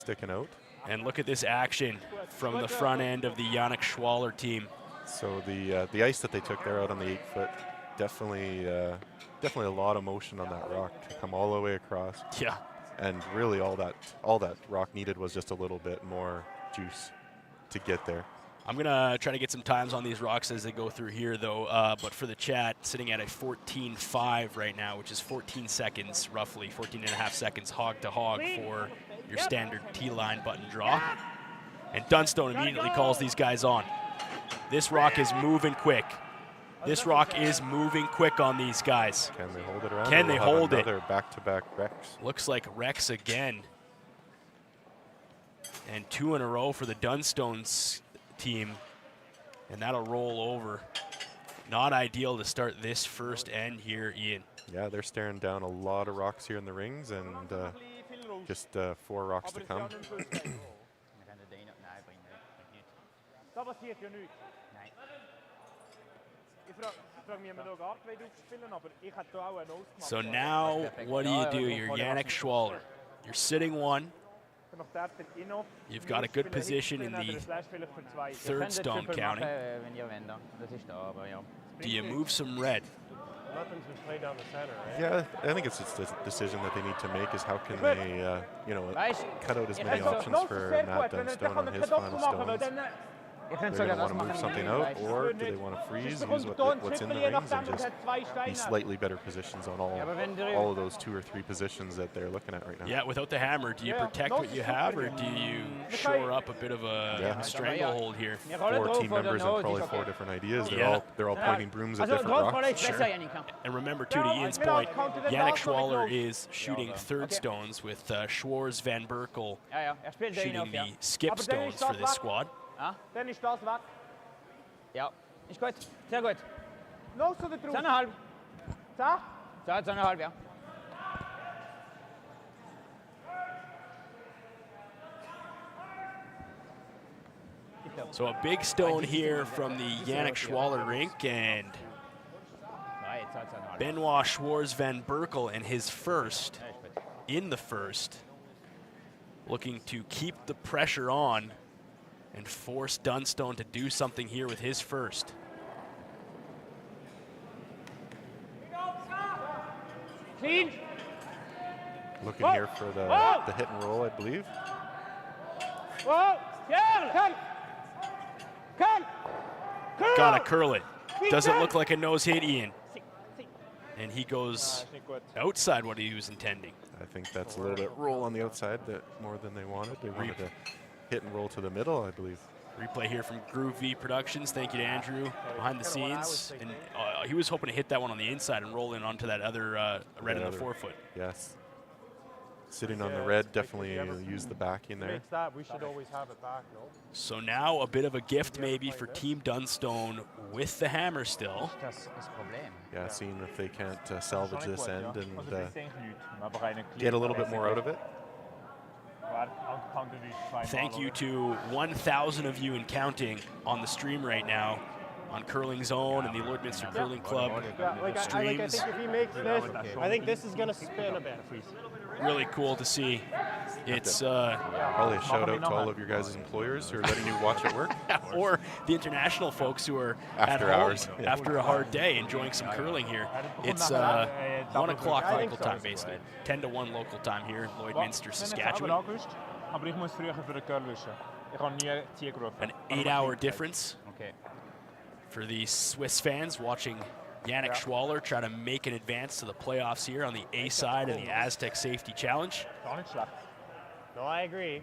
sticking out. And look at this action from the front end of the Yannick Schwaller team. So the ice that they took there out on the 8-foot, definitely a lot of motion on that rock to come all the way across. Yeah. And really all that rock needed was just a little bit more juice to get there. I'm going to try to get some times on these rocks as they go through here, though. But for the chat, sitting at a 14.5 right now, which is 14 seconds, roughly 14 and a half seconds hog to hog for your standard T-line button draw. And Dunstone immediately calls these guys on. This rock is moving quick. This rock is moving quick on these guys. Can they hold it around? Can they hold it? Another back-to-back wrecks. Looks like wrecks again. And 2 in a row for the Dunstone's team, and that'll roll over. Not ideal to start this first end here, Ian. Yeah, they're staring down a lot of rocks here in the rings, and just 4 rocks to come. So now, what do? You're Yannick Schwaller. You're sitting 1. You've got a good position in the third stone counting. Do you move some red? Yeah, I think it's just a decision that they need to make is how can they, cut out as many options for Matt Dunstone on his final stones. They're going to want to move something out, or do they want to freeze, use what's in the rings, and just be slightly better positions on all of those 2 or 3 positions that they're looking at right now. Yeah, without the hammer, do you protect what you have, or do you shore up a bit of a stranglehold here? 4 team members and probably 4 different ideas. They're all pointing brooms at different rocks. Sure. And remember, too, to Ian's point, Yannick Schwaller is shooting third stones with Schwarz Van Berkel shooting the skip stones for this squad. Den ist das weg. Ja, ist gut. Sehr gut. Noch so da drauf. 10,5. 10? 10,5, ja. So a big stone here from the Yannick Schwaller rink, and Benoit Schwarz Van Berkel in his first, looking to keep the pressure on and force Dunstone to do something here with his first. Clean. Looking here for the hit and roll, I believe. Gotta curl it. Doesn't look like a nose hit, Ian. And he goes outside what he was intending. I think that's a little bit roll on the outside that more than they wanted. They wanted to hit and roll to the middle, I believe. Replay here from Groove V Productions. Thank you to Andrew behind the scenes. And he was hoping to hit that one on the inside and roll in onto that other red in the 4-foot. Yes. Sitting on the red, definitely use the back in there. We should always have it back, no? So now a bit of a gift maybe for Team Dunstone with the hammer still. Yeah, seeing if they can't salvage this end and get a little bit more out of it. Thank you to 1,000 of you and counting on the stream right now on Curling Zone and the Lloydminster Curling Club streams. I think if he makes this, I think this is going to spin a bit. Really cool to see. It's probably a shout out to all of your guys' employers who are letting you watch it work. Or the international folks who are after at hours, home after a hard day enjoying some curling here. It's 1 o'clock local time, basically. 10 to 1 local time here in Lloydminster, Saskatchewan. An 8-hour difference for the Swiss fans watching Yannick Schwaller try to make an advance to the playoffs here on the A side of the Astec Safety Challenge. No, I agree.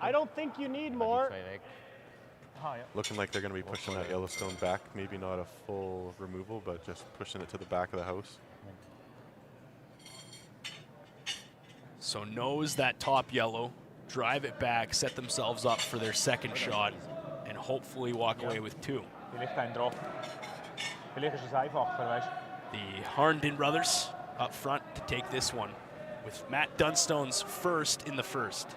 I don't think you need more. Looking like they're going to be pushing that Yellowstone back. Maybe not a full removal, but just pushing it to the back of the house. So nose that top yellow, drive it back, set themselves up for their second shot, and hopefully walk away with 2. The Harnden brothers up front to take this one, with Matt Dunstone's first in the first.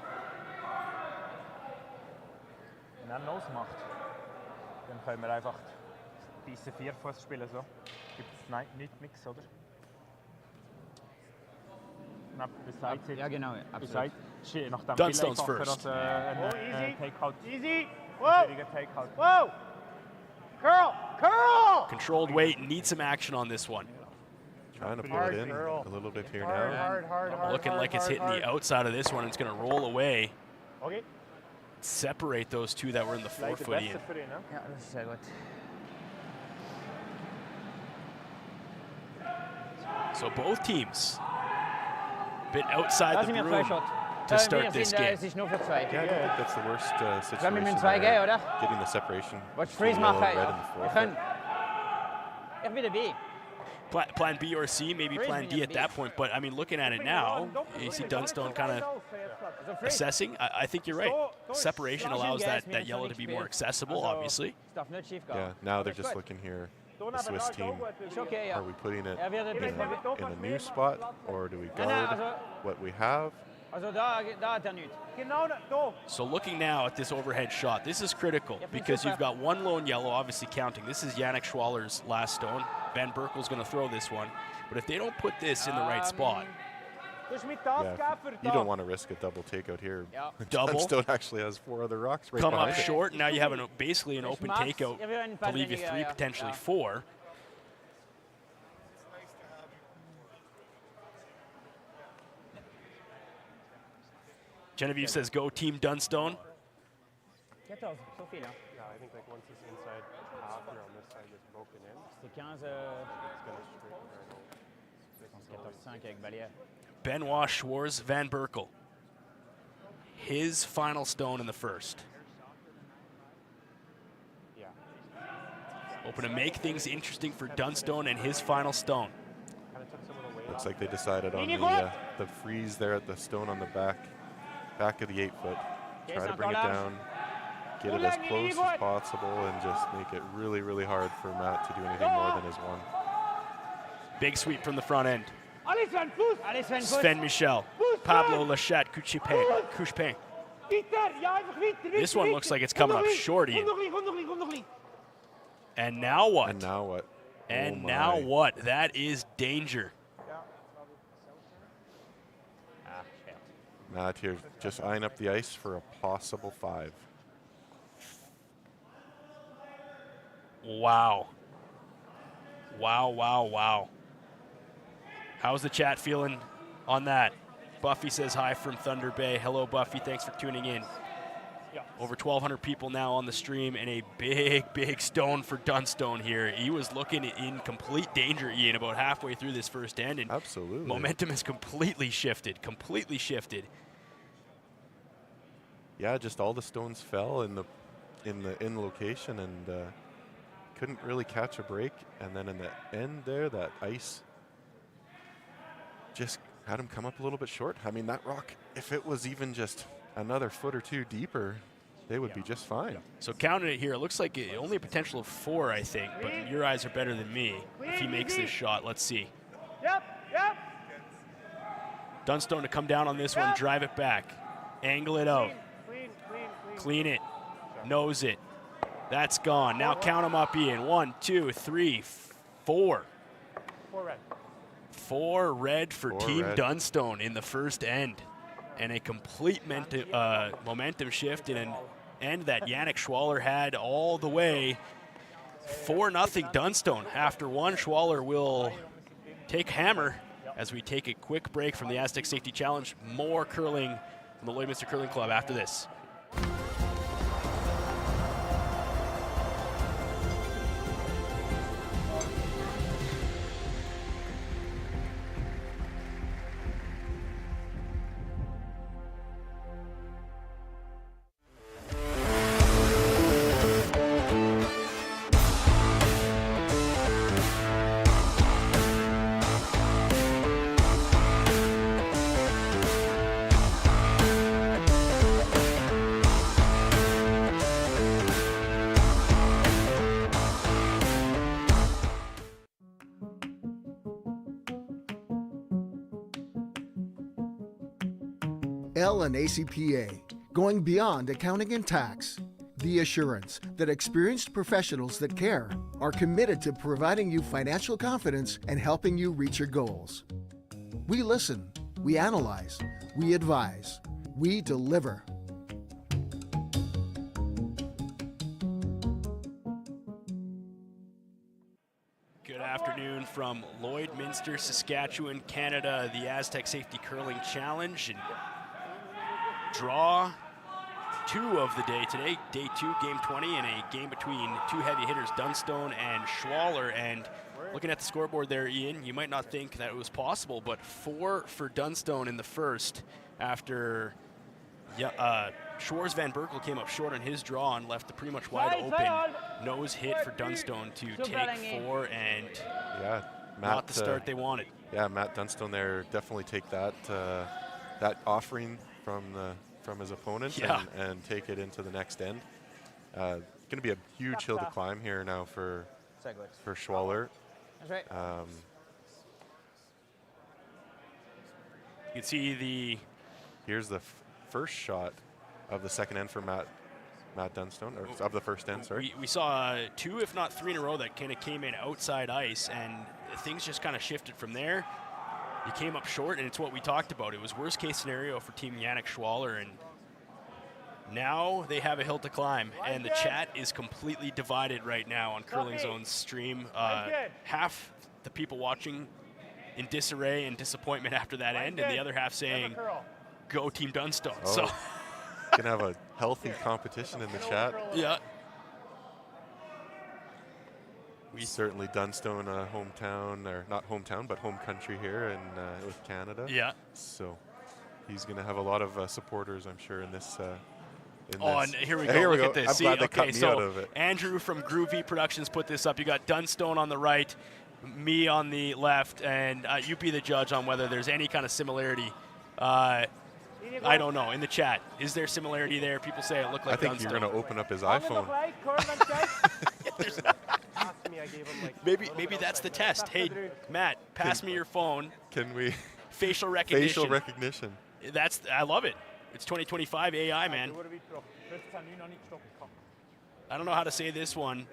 Wenn er losmacht, dann können wir einfach diese 4-Fuß spielen. So. Gibt es nichts, oder? knapp beside it. Ja, genau, Beside. absolut. Nach dem Dunstone's Bild first. Easy. Takeout. Easy. Whoa. Takeout. Whoa. Curl. Curl. Controlled weight, need some action on this one. Trying to pull it in a little bit here now. Looking like it's hitting the outside of this one. It's going to roll away. Okay. Separate those two that were in the forefoot. Beste für den, ne? Ja, das ist sehr gut. So both teams a bit outside Lass the ihn mir broom 2 Shot. to start this game. Es ist nur für 2. Yeah, I don't think that's the worst Wenn wir situation mit 2 gehen, there. oder? Getting the separation. Watch between freeze yellow machen. and red in the Wir forefoot. können. Ich will B. Plan B or C, maybe plan D at that point. But I mean, looking at it now, you see Dunstone kind of assessing. I think you're right. Separation allows that yellow to be more accessible, obviously. Yeah, now they're just looking here. The Swiss team, Ist okay, ja. are we putting it Er wird in a new spot, or do we guard what we have? Also da hat nichts. Genau da. So looking now at this overhead shot, this is critical because you've got one lone yellow, obviously counting. This is Yannick Schwaller's last stone. Van Berkel's going to throw this one. But if they don't put this in the right spot, Yeah, you don't want to risk a double takeout here. Ja. Double. Dunstone actually has 4 other rocks right come up behind it. short, now you have basically an open Max, takeout er will einen to leave you Ball 3, weniger, potentially ja. 4. Genevieve says, go Team Dunstone. Get those, so viel, ja. Yeah, I think like once this inside half here on this side is broken in, C'est 15, it's gonna straighten right out. 14-5 avec Balière. Benoit Schwarz Van Berkel. His final stone in the first. Yeah. Hoping to make things interesting for Dunstone and his final stone. Kind of took some of the weight Looks off. like they decided on the freeze there at the stone on the back of the 8-foot. Try to bring it down, get it as close as possible, and just make it really, really hard for Matt to do anything more than his one. Big sweep from the front end. Allez Sven, Fuß! Allez Sven, Fuß! Sven Michel, Pablo Lachat, Couchepin. This one looks like it's coming up short, Ian. And now what? And now what? And Oh now my. what? That is danger. Matt here just eyeing up the ice for a possible 5. Wow. Wow, wow, wow. How's the chat feeling on that? Buffy says hi from Thunder Bay. Hello, Buffy. Thanks for tuning in. Over 1,200 people now on the stream, and a big, big stone for Dunstone here. He was looking in complete danger, Ian, about halfway through this first end, and Absolutely. momentum has completely shifted. Yeah, just all the stones fell in location, and couldn't really catch a break. And then in the end there, that ice just had him come up a little bit short. I mean, that rock, if it was even just another foot or 2 deeper, they would be just fine. So counting it here, it looks like only a potential of 4, I think, but your eyes are better than me. If he makes this shot, let's see. Yep. Dunstone to come down on this one, drive it back, angle it out, clean it, nose it. That's gone. Now count them up, Ian. 1, 2, 3, 4. 4 red. 4 red for 4 Team red. Dunstone in the first end. And a complete momentum shift in an end that Yannick Schwaller had all the way. 4-0 Dunstone. After one, Schwaller will take hammer as we take a quick break from the Astec Safety Challenge. More curling from the Lloydminster Curling Club after this. L and ACPA, going beyond accounting and tax. The assurance that experienced professionals that care are committed to providing you financial confidence and helping you reach your goals. We listen, We analyze, we advise, we deliver. Good afternoon from Lloydminster, Saskatchewan, Canada, the Astec Safety Curling Challenge. And draw 2 of the day today, day 2, game 20, and a game between 2 heavy hitters, Dunstone and Schwaller. And looking at the scoreboard there, Ian, you might not think that it was possible, but 4 for Dunstone in the first after Schwarz Van Berkel came up short on his draw and left the pretty much wide open nose hit for Dunstone to take 4, and not the start they wanted. Yeah, Matt Dunstone there definitely take that that offering from his opponent and take it into the next end. Going to be a huge hill to climb here now for Schwaller. That's right. You can see here's the first shot of the second end for Matt Dunstone, or of the first end, sorry. We saw 2, if not 3 in a row that kind of came in outside ice, and things just kind of shifted from there. He came up short, and it's what we talked about. It was worst case scenario for Team Yannick Schwaller, and now they have a hill to climb, and the chat is completely divided right now on Curling Zone's stream. Half the people watching in disarray and disappointment after that end, and the other half saying, go Team Dunstone. Oh. So gonna have a healthy competition in the chat. Yeah. We certainly Dunstone, hometown, or not hometown, but home country here with Canada. Yeah. So he's gonna have a lot of supporters, I'm sure, in this. And here we go. Here we Look go. at this. I'm glad they cut me so out of it. Andrew from Groovy Productions put this up. You got Dunstone on the right, me on the left, and you be the judge on whether there's any kind of similarity. I don't know. In the chat, is there similarity there? People say it looked like Dunstone. I think you're going to open up his iPhone. Maybe that's the test. Hey, Matt, pass me your phone. Can we? Facial recognition. Facial recognition. I love it. It's 2025 AI, man. I don't know how to say this one,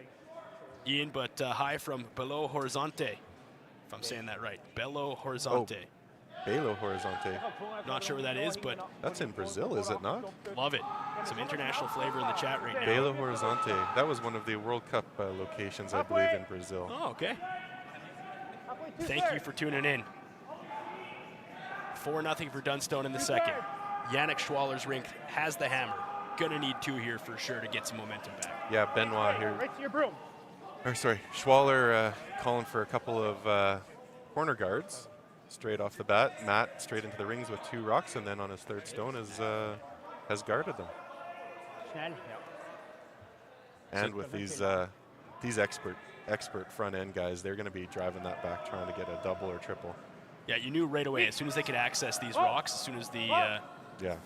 Ian, but hi from Belo Horizonte, if I'm saying that right. Belo Horizonte. Belo Horizonte. Not sure where that is, but that's in Brazil, is it not? Love it. Some international flavor in the chat right now. Belo Horizonte. That was one of the World Cup locations, I believe, in Brazil. Oh, okay. Thank you for tuning in. 4-0 for Dunstone in the second. Yannick Schwaller's rink has the hammer. Gonna need 2 here for sure to get some momentum back. Yeah, Benoit here. Schwaller calling for a couple of corner guards. Straight off the bat, Matt straight into the rings with 2 rocks, and then on his third stone has guarded them. And with these expert front end guys, they're going to be driving that back, trying to get a double or triple. Yeah, you knew right away as soon as they could access these rocks, as soon as the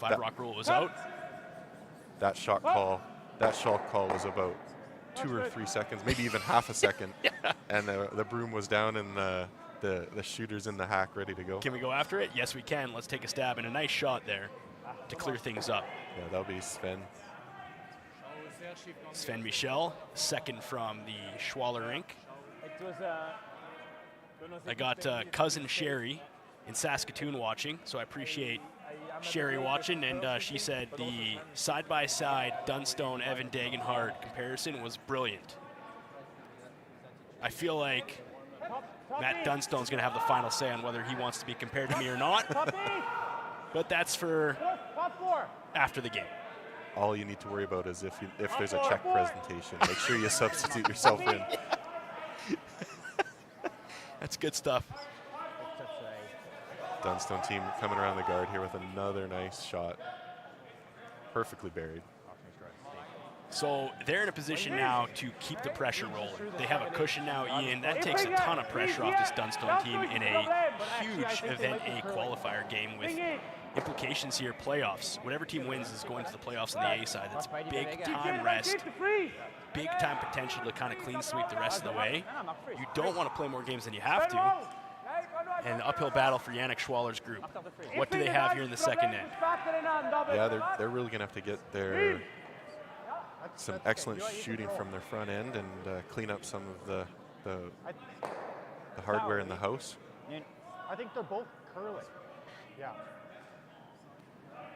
5-rock rule was out. That shot call was about 2 or 3 seconds, maybe even half a second, and the broom was down and the shooter's in the hack ready to go. Can we go after it? Yes, we can. Let's take a stab, and a nice shot there to clear things up. Yeah, that'll be Sven. Sven Michel, second from the Schwaller rink. I got cousin Sherry in Saskatoon watching, so I appreciate Sherry watching, and she said the side-by-side Dunstone-Evan Dagenhart comparison was brilliant. I feel like Matt Dunstone's going to have the final say on whether he wants to be compared to me or not, but that's for after the game. All you need to worry about is if there's a check presentation, make sure you substitute yourself in. That's good stuff. Dunstone team coming around the guard here with another nice shot. Perfectly buried. So they're in a position now to keep the pressure rolling. They have a cushion now, Ian. That takes a ton of pressure off this Dunstone team in a huge Event A qualifier game with implications here, playoffs. Whatever team wins is going to the playoffs on the A side. That's big time rest, big time potential to kind of clean sweep the rest of the way. You don't want to play more games than you have to. And the uphill battle for Yannick Schwaller's group. What do they have here in the second end? Yeah, they're really going to have to get some excellent shooting from their front end and clean up some of the hardware in the house. I think they're both curling. Yeah.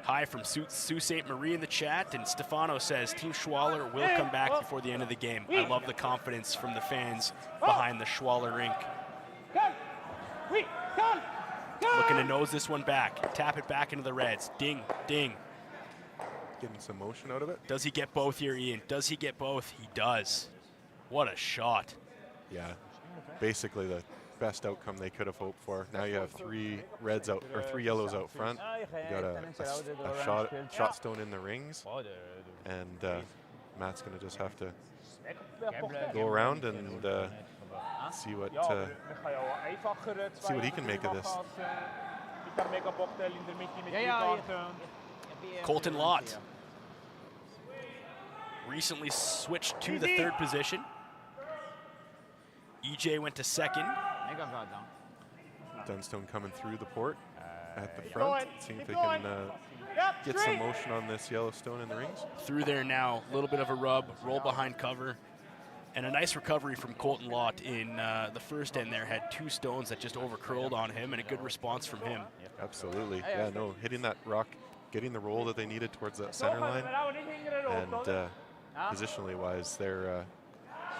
Hi from Sault Ste. Marie in the chat, and Stefano says Team Schwaller will come back before the end of the game. I love the confidence from the fans behind the Schwaller rink. Looking to nose this one back, tap it back into the Reds. Ding, ding. Getting some motion out of it. Does he get both here, Ian? Does he get both? He does. What a shot. Yeah, basically the best outcome they could have hoped for. Now you have 3 reds out, or 3 yellows out front. You got a shot stone in the rings, and Matt's going to just have to go around and see what he can make of this. Colton Lott recently switched to the 3rd position. EJ went to 2nd. Dunstone coming through the port at the front, seeing if they can get some motion on this yellow stone in the rings. Through there now, a little bit of a rub, roll behind cover, and a nice recovery from Colton Lott in the first end there. Had 2 stones that just overcurled on him, and a good response from him. Absolutely, yeah, no, hitting that rock, getting the roll that they needed towards that center line, and positionally wise, they're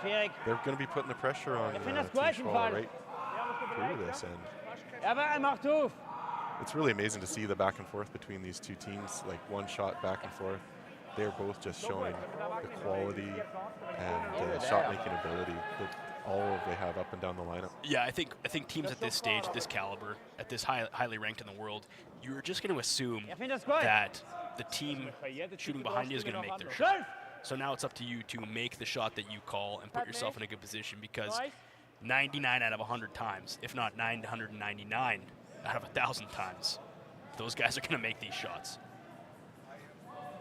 going to be putting the pressure on Team Schwaller right through this end. It's really amazing to see the back and forth between these 2 teams, like one shot back and forth. They're both just showing the quality and shot-making ability that all of they have up and down the lineup. Yeah, I think teams at this stage, at this caliber, at this highly ranked in the world, you're just going to assume that the team shooting behind you is going to make their shot. So now it's up to you to make the shot that you call and put yourself in a good position, because 99 out of 100 times, if not 999 out of 1,000 times, those guys are going to make these shots.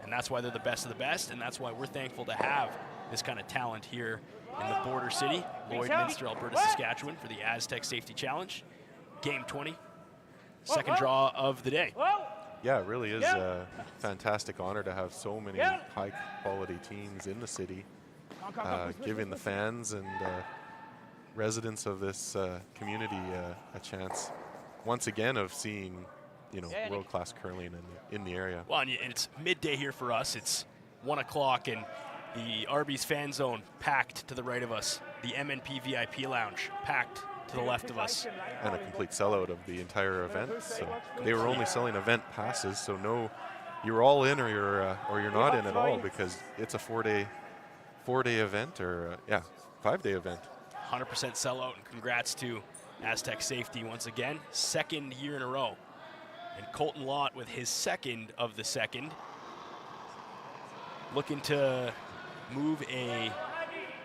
And that's why they're the best of the best, and that's why we're thankful to have this kind of talent here in the border city, Lloydminster, Alberta, Saskatchewan, for the Astec Safety Challenge. Game 20, second draw of the day. Yeah, it really is a fantastic honor to have so many high-quality teams in the city, giving the fans and residents of this community a chance, once again, of seeing, world-class curling in the area. Well, and it's midday here for us. It's 1 o'clock, and the Arby's fan zone packed to the right of us. The MNP VIP lounge packed to the left of us. And a complete sellout of the entire event. So they were only selling event passes, so no, you're all in or you're not in at all, because it's a 4-day event, or 5-day event. 100% sellout, and congrats to Astec Safety once again, 2nd year in a row. And Colton Lott with his 2nd of the 2nd, looking to move a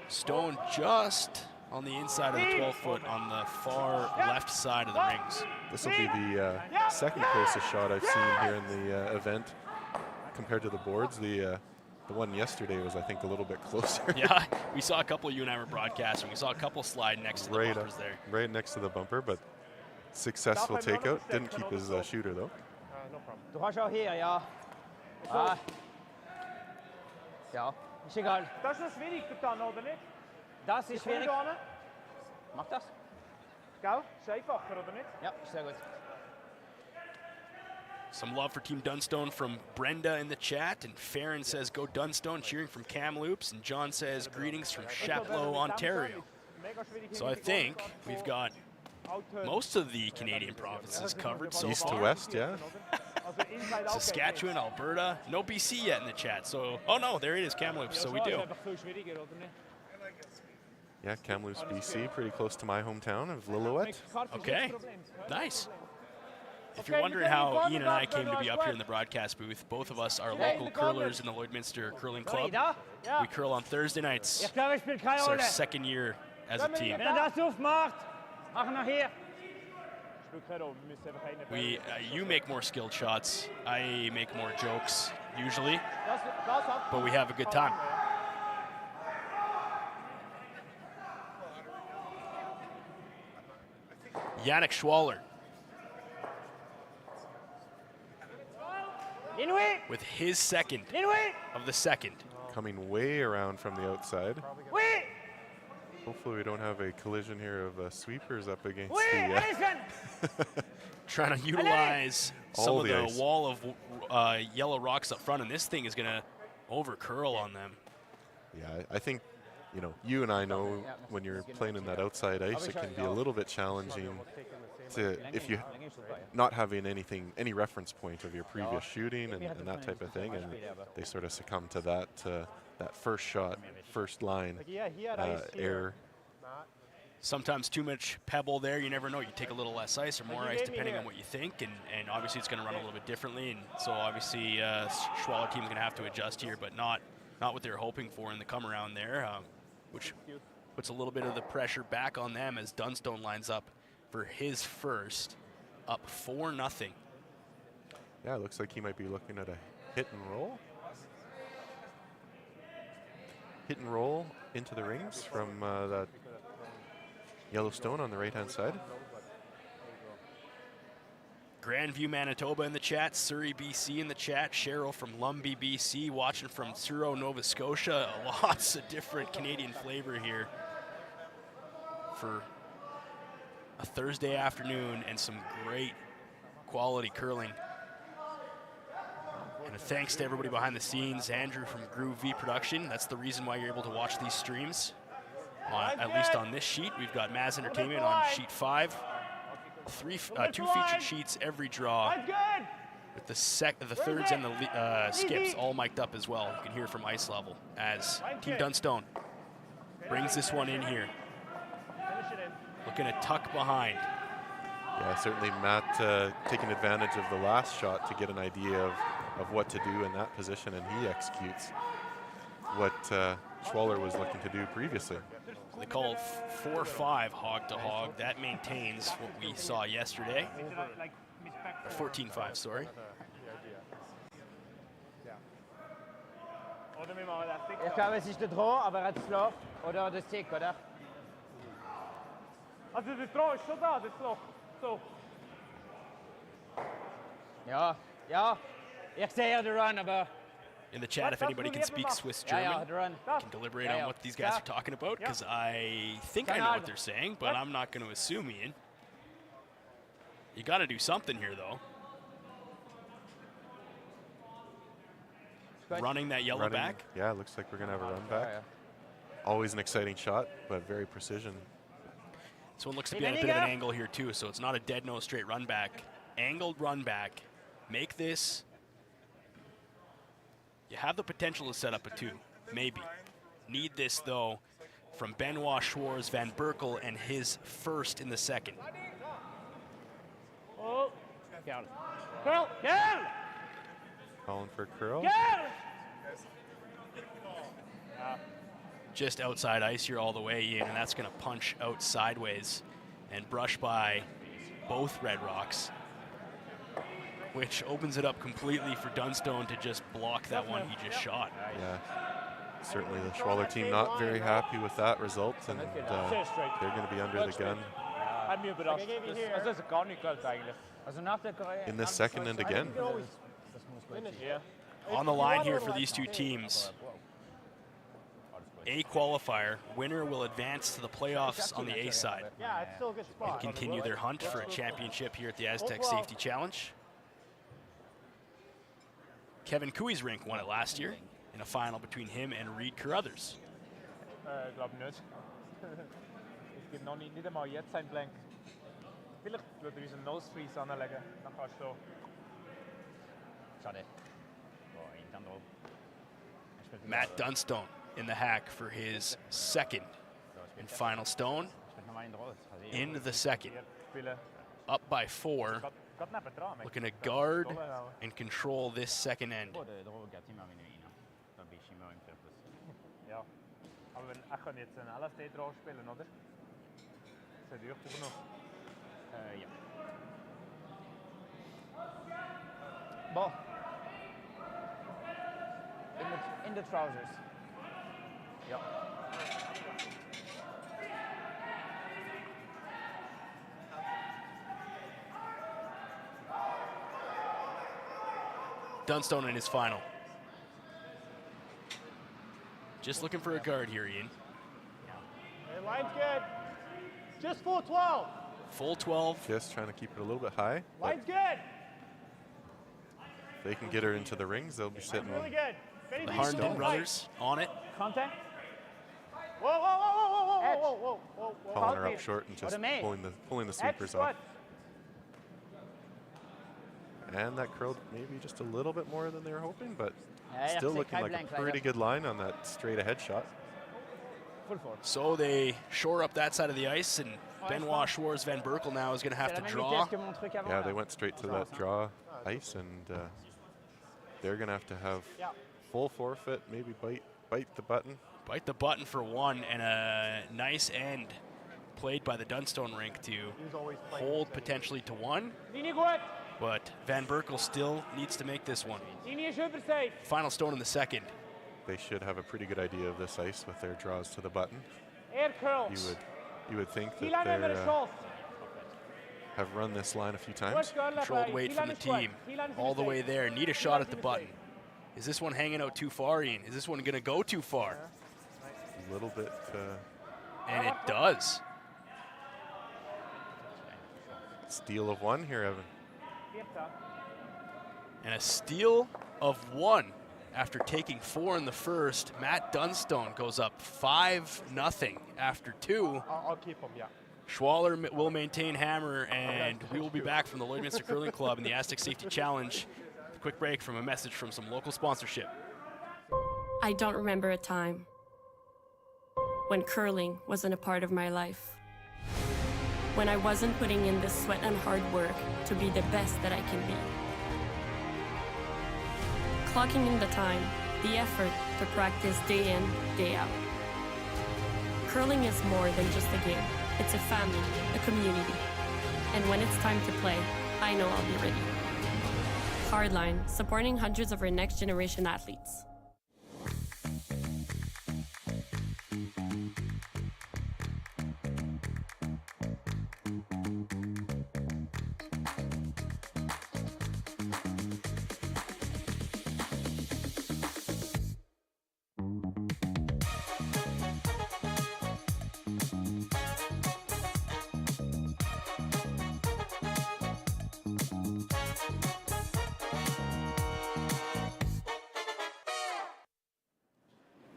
stone just on the inside of the 12-foot on the far left side of the rings. This will be the 2nd closest shot I've seen here in the event compared to the boards. The one yesterday was, I think, a little bit closer. Yeah, we saw a couple, you and I were broadcasting. We saw a couple slide next to the bumpers there. Right next to the bumper, but successful takeout. Didn't keep his shooter, though. No problem. Du hast auch hier, ja. Ja, ist egal. Das ist schwierig getan, oder nicht? Das ist schwierig. Mach das. Gell? Ist einfacher, oder nicht? Ja, sehr gut. Some love for Team Dunstone from Brenda in the chat, and Farron says, go Dunstone, cheering from Kamloops, and John says, greetings from Chapleau, Ontario. So I think we've got most of the Canadian provinces covered so East far. to west, yeah. Saskatchewan, Alberta, no BC yet in the chat, so, oh no, there it is, Kamloops, so we do. Yeah, Kamloops, BC, pretty close to my hometown of Lillooet. Okay, nice. If you're wondering how Ian and I came to be up here in the broadcast booth, both of us are local curlers in the Lloydminster Curling Club. We curl on Thursday nights. It's our 2nd year as a team. You make more skilled shots. I make more jokes, usually, but we have a good time. Yannick Schwaller with his 2nd of the 2nd. Coming way around from the outside. Hopefully we don't have a collision here of sweepers up against the trying to utilize some All of the the ice. wall of yellow rocks up front, and this thing is going to over curl on them. Yeah, I think, you know, you and I know when you're playing in that outside ice, it can be a little bit challenging to, if you not having any reference point of your previous shooting and that type of thing, and they sort of succumb to that first shot, first line error. Sometimes too much pebble there, you never know. You take a little less ice or more ice depending on what you think, and obviously it's going to run a little bit differently, and so obviously Schwaller team's going to have to adjust here, but not what they were hoping for in the come around there, which puts a little bit of the pressure back on them as Dunstone lines up for his first, up 4-0. Yeah, it looks like he might be looking at a hit and roll. Hit and roll into the rings from that Yellowstone on the right-hand side. Grandview, Manitoba in the chat, Surrey, BC in the chat, Cheryl from Lumbee, BC, watching from Truro, Nova Scotia. Lots of different Canadian flavor here for a Thursday afternoon and some great quality curling. And a thanks to everybody behind the scenes, Andrew from Groove V Production. That's the reason why you're able to watch these streams. At least on this sheet, we've got Maz Entertainment on sheet 5. Two featured sheets every draw, with the thirds and the skips all mic'd up as well. You can hear from ice level as Team Dunstone brings this one in here. Looking to tuck behind. Yeah, certainly Matt taking advantage of the last shot to get an idea of what to do in that position, and he executes what Schwaller was looking to do previously. They call it 4-5 hog to hog. That maintains what we saw yesterday. 14-5, sorry. Ich glaube, es ist der Draw, aber er hat das Loch oder das Tick, oder? Also der Draw ist schon da, das Loch. So. Ja, ja. Ich sehe den Run, aber... In the chat, if anybody can speak Swiss German, can deliberate on what these guys are talking about, because I think I know what they're saying, but I'm not going to assume, Ian. You got to do something here, though. Running that yellow back. Yeah, it looks like we're going to have a run back. Always an exciting shot, but very precision. This one looks to be at a bit of an angle here, too, so it's not a dead no straight run back. Angled run back. Make this. You have the potential to set up a 2, maybe. Need this, though, from Benoit Schwarz, Van Berkel, and his first in the second. Oh. Curl! Curl! Calling for curl. Just outside ice here all the way, Ian, and that's going to punch out sideways and brush by both Red Rocks, which opens it up completely for Dunstone to just block that one he just shot. Yeah, certainly the Schwaller team not very happy with that result, and they're going to be under the gun in this second and again. On the line here for these two teams, A qualifier, winner will advance to the playoffs on the A side and continue their hunt for a championship here at the Astec Safety Challenge. Kevin Cooey's rink won it last year in a final between him and Reed Carruthers. Ich glaube nicht. Es gibt noch nicht einmal jetzt ein Blank. Vielleicht würde ich einen Nose Freeze anlegen. Dann kannst du. Schade. Matt Dunstone in the hack for his second and final stone. In the second. Up by 4. Looking to guard and control this second end. Ja, aber er kann jetzt einen LSD drauf spielen, oder? Das hat ich auch noch. Ja. Ball. In the trousers. Ja. Dunstone in his final. Just looking for a guard here, Ian. Hey, line's good. Just 4-12. Full 12. Just trying to keep it a little bit high. Line's good. If they can get her into the rings, they'll be sitting Really good. The Harnden brothers on it. Contact. Whoa, whoa, whoa, whoa, whoa, whoa, whoa, whoa, whoa, whoa. calling her up short and just pulling the sweepers off. And that curled maybe just a little bit more than they were hoping, but still looking like a pretty good line on that straight ahead shot. So they shore up that side of the ice, and Benoit Schwarz Van Berkel now is going to have to draw. Yeah, they went straight to that draw ice, and they're going to have full forfeit, maybe bite the button. Bite the button for one, and a nice end played by the Dunstone rink to hold potentially to one. But Van Berkel still needs to make this one. Final stone in the second. They should have a pretty good idea of this ice with their draws to the button. You would think that they have run this line a few times. Controlled weight from the team all the way there. Need a shot at the button. Is this one hanging out too far, Ian? Is this one going to go too far? A little bit. And it does. Steal of one here, Evan. And a steal of one after taking 4 in the first. Matt Dunstone goes up 5-0 after 2. I'll keep him, yeah. Schwaller will maintain hammer, and we will be back from the Lloydminster Curling Club in the Astec Safety Challenge. A quick break from a message from some local sponsorship. I don't remember a time when curling wasn't a part of my life. When I wasn't putting in the sweat and hard work to be the best that I can be. Clocking in the time, the effort to practice day in, day out. Curling is more than just a game. It's a family, a community. And when it's time to play, I know I'll be ready. Hardline, supporting hundreds of our next generation athletes.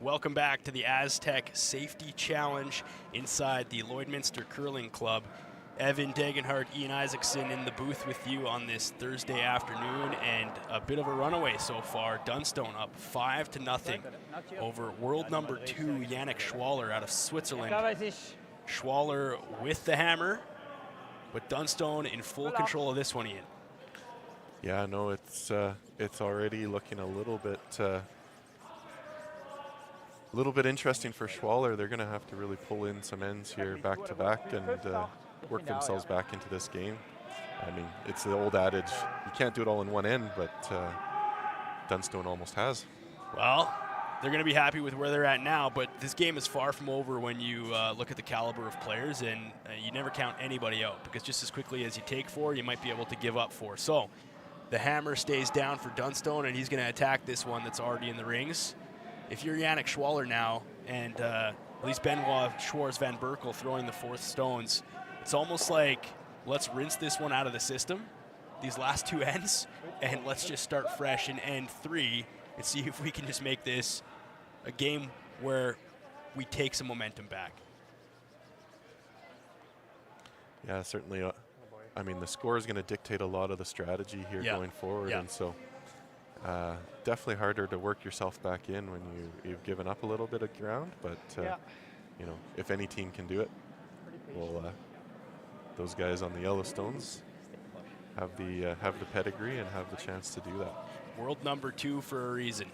Welcome back to the Astec Safety Challenge inside the Lloydminster Curling Club. Evan Degenhardt, Ian Isaacson in the booth with you on this Thursday afternoon, and a bit of a runaway so far. Dunstone up 5-0 over world number 2 Yannick Schwaller out of Switzerland. Schwaller with the hammer, but Dunstone in full control of this one, Ian. Yeah, no, it's already looking a little bit interesting for Schwaller. They're going to have to really pull in some ends here back to back and work themselves back into this game. I mean, it's the old adage, you can't do it all in one end, but Dunstone almost has. Well, they're going to be happy with where they're at now, but this game is far from over when you look at the caliber of players, and you never count anybody out, because just as quickly as you take 4, you might be able to give up 4. So the hammer stays down for Dunstone, and he's going to attack this one that's already in the rings. If you're Yannick Schwaller now, and at least Benoit Schwarz Van Berkel throwing the 4th stones, it's almost like, let's rinse this one out of the system, these last 2 ends, and let's just start fresh in end 3 and see if we can just make this a game where we take some momentum back. Yeah, certainly. I mean, the score is going to dictate a lot of the strategy here going forward, and so definitely harder to work yourself back in when you've given up a little bit of ground, but you know, if any team can do it, well, those guys on the Yellowstones have the pedigree and have the chance to do that. World number 2 for a reason.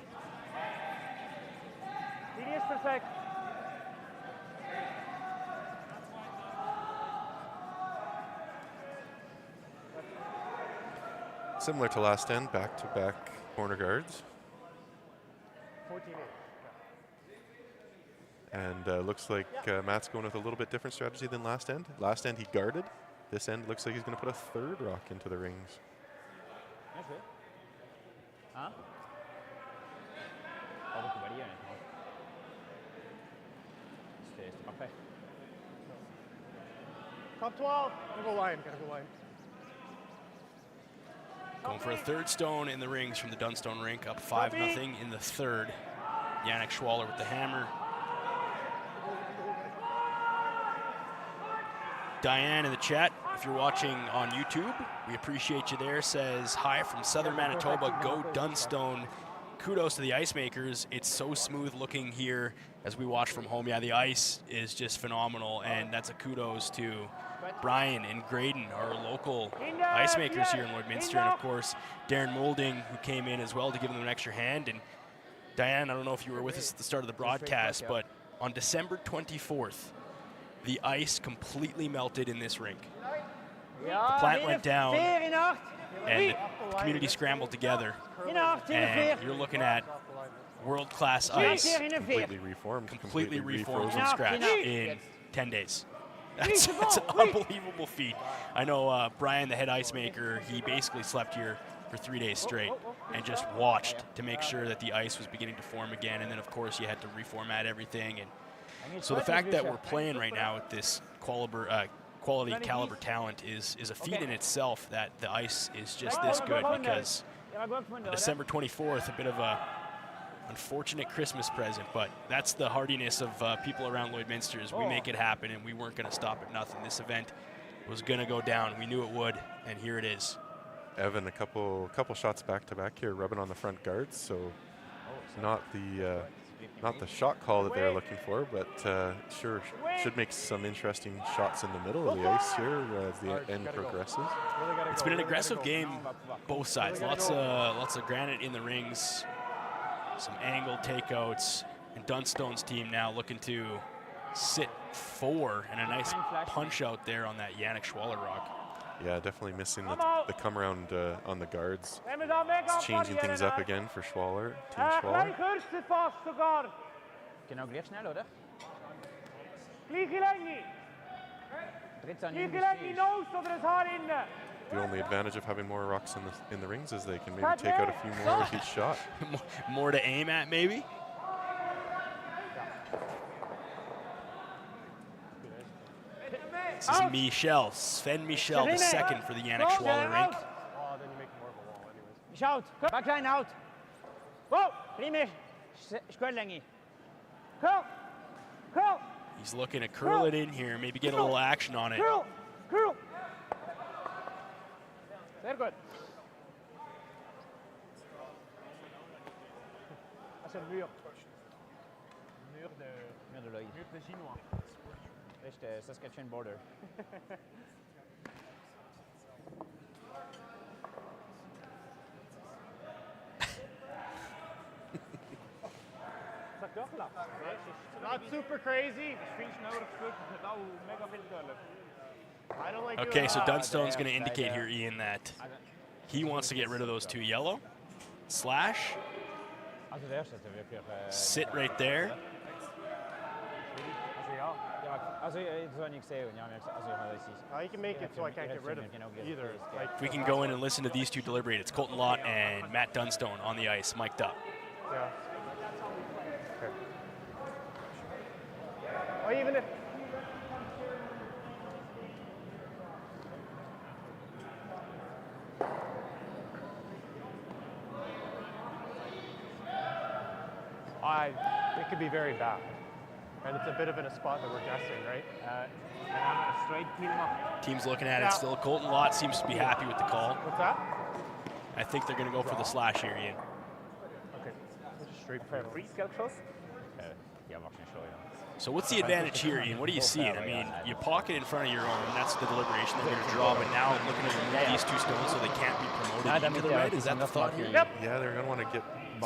Similar to last end, back-to-back corner guards. 14-8. And looks like Matt's going with a little bit different strategy than last end. Last end he guarded. This end looks like he's going to put a 3rd rock into the rings. Top 12. Gotta go line. Gotta go line. Going for a third stone in the rings from the Dunstone rink, up 5-0 in the third. Yannick Schwaller with the hammer. Diane in the chat, if you're watching on YouTube, we appreciate you there, says, hi from Southern Manitoba, go Dunstone. Kudos to the ice makers. It's so smooth looking here as we watch from home. Yeah, the ice is just phenomenal, and that's a kudos to Brian and Graydon, our local ice makers here in Lloydminster, and of course, Darren Moulding, who came in as well to give them an extra hand. And Diane, I don't know if you were with us at the start of the broadcast, but on December 24th, the ice completely melted in this rink. The plant went down, and the community scrambled together. And you're looking at world-class ice, completely reformed from scratch in 10 days. That's an unbelievable feat. I know Brian, the head ice maker, he basically slept here for 3 days straight and just watched to make sure that the ice was beginning to form again. And then, of course, you had to reformat everything. And so the fact that we're playing right now with this quality caliber talent is a feat in itself, that the ice is just this good, because December 24th, a bit of a unfortunate Christmas present, but that's the hardiness of people around Lloydminster, is we make it happen, and we weren't going to stop at nothing. This event was going to go down. We knew it would, and here it is. Evan, a couple shots back to back here, rubbing on the front guards, so not the shot call that they're looking for, but sure should make some interesting shots in the middle of the ice here as the end progresses. It's been an aggressive game, both sides. Lots of granite in the rings, some angle takeouts, and Dunstone's team now looking to sit 4, and a nice punch out there on that Yannick Schwaller rock. Yeah, definitely missing the come around on the guards. It's changing things up again for Schwaller, Team Schwaller. The only advantage of having more rocks in the rings is they can maybe take out a few more with each shot. More to aim at, maybe? This is Sven Michel, the second for the Yannick Schwaller rink. Oh, then you make more of a wall anyways. Shout, back line out. Whoa, prime, square curl. He's looking to curl it in here, maybe get a little action on it. Curl. Very good. Ah, c'est le mur. Mur de l'œil. Mur de Chinois. The Saskatchewan border. Not super crazy. Okay, so Dunstone's going to indicate here, Ian, that he wants to get rid of those 2 yellow. Slash. Sit right there. You can make it so I can't get rid of either. If we can go in and listen to these two deliberate, it's Colton Lott and Matt Dunstone on the ice, mic'd up. Yeah. Okay. Or even if it could be very bad. And it's a bit of in a spot that we're guessing, right? Team's looking at it still. Colton Lott seems to be happy with the call. What's that? I think they're going to go for the slash here, Ian. Okay. Straight So what's the advantage here, Ian? What are you seeing? I mean, you pocket in front of your own, that's the deliberation they're going to draw, but now looking to remove these 2 stones so they can't be promoted into the red. Is that the thought here? Yep. Yeah, they're going to want to get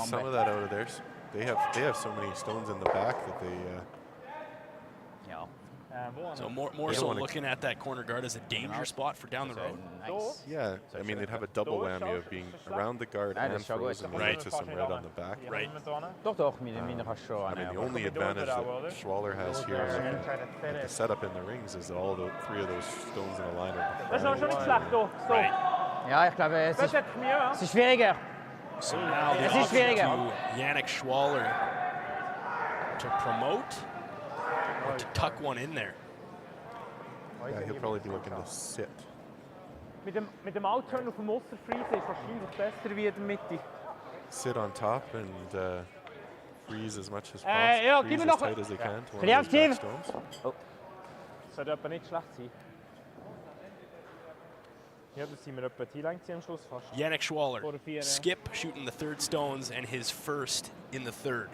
some of that out of theirs. They have so many stones in the back that they. So more so looking at that corner guard as a danger spot for down the road. Yeah, I mean they'd have a double whammy of being around the guard and frozen to some red on the back. Right. I mean the only advantage that Schwaller has here with the setup in the rings is that all 3 of those stones in a line are. Right. Ja, ich glaube, es ist schwieriger. So now the option to Yannick Schwaller to promote or to tuck one in there. Yeah, he'll probably be looking to sit. Mit dem Outturn auf dem Wasserfreeze ist wahrscheinlich besser wie in der Mitte. Sit on top and freeze as much as ja, possible. Freeze as tight as they can to one Ja. of those back stones. Das sollte etwa nicht schlecht sein. Ja, das sind wir etwa die Länge am Schluss fast. Yannick Schwaller, Vor der Vier, ja. skip shooting the third stones and his first in the third.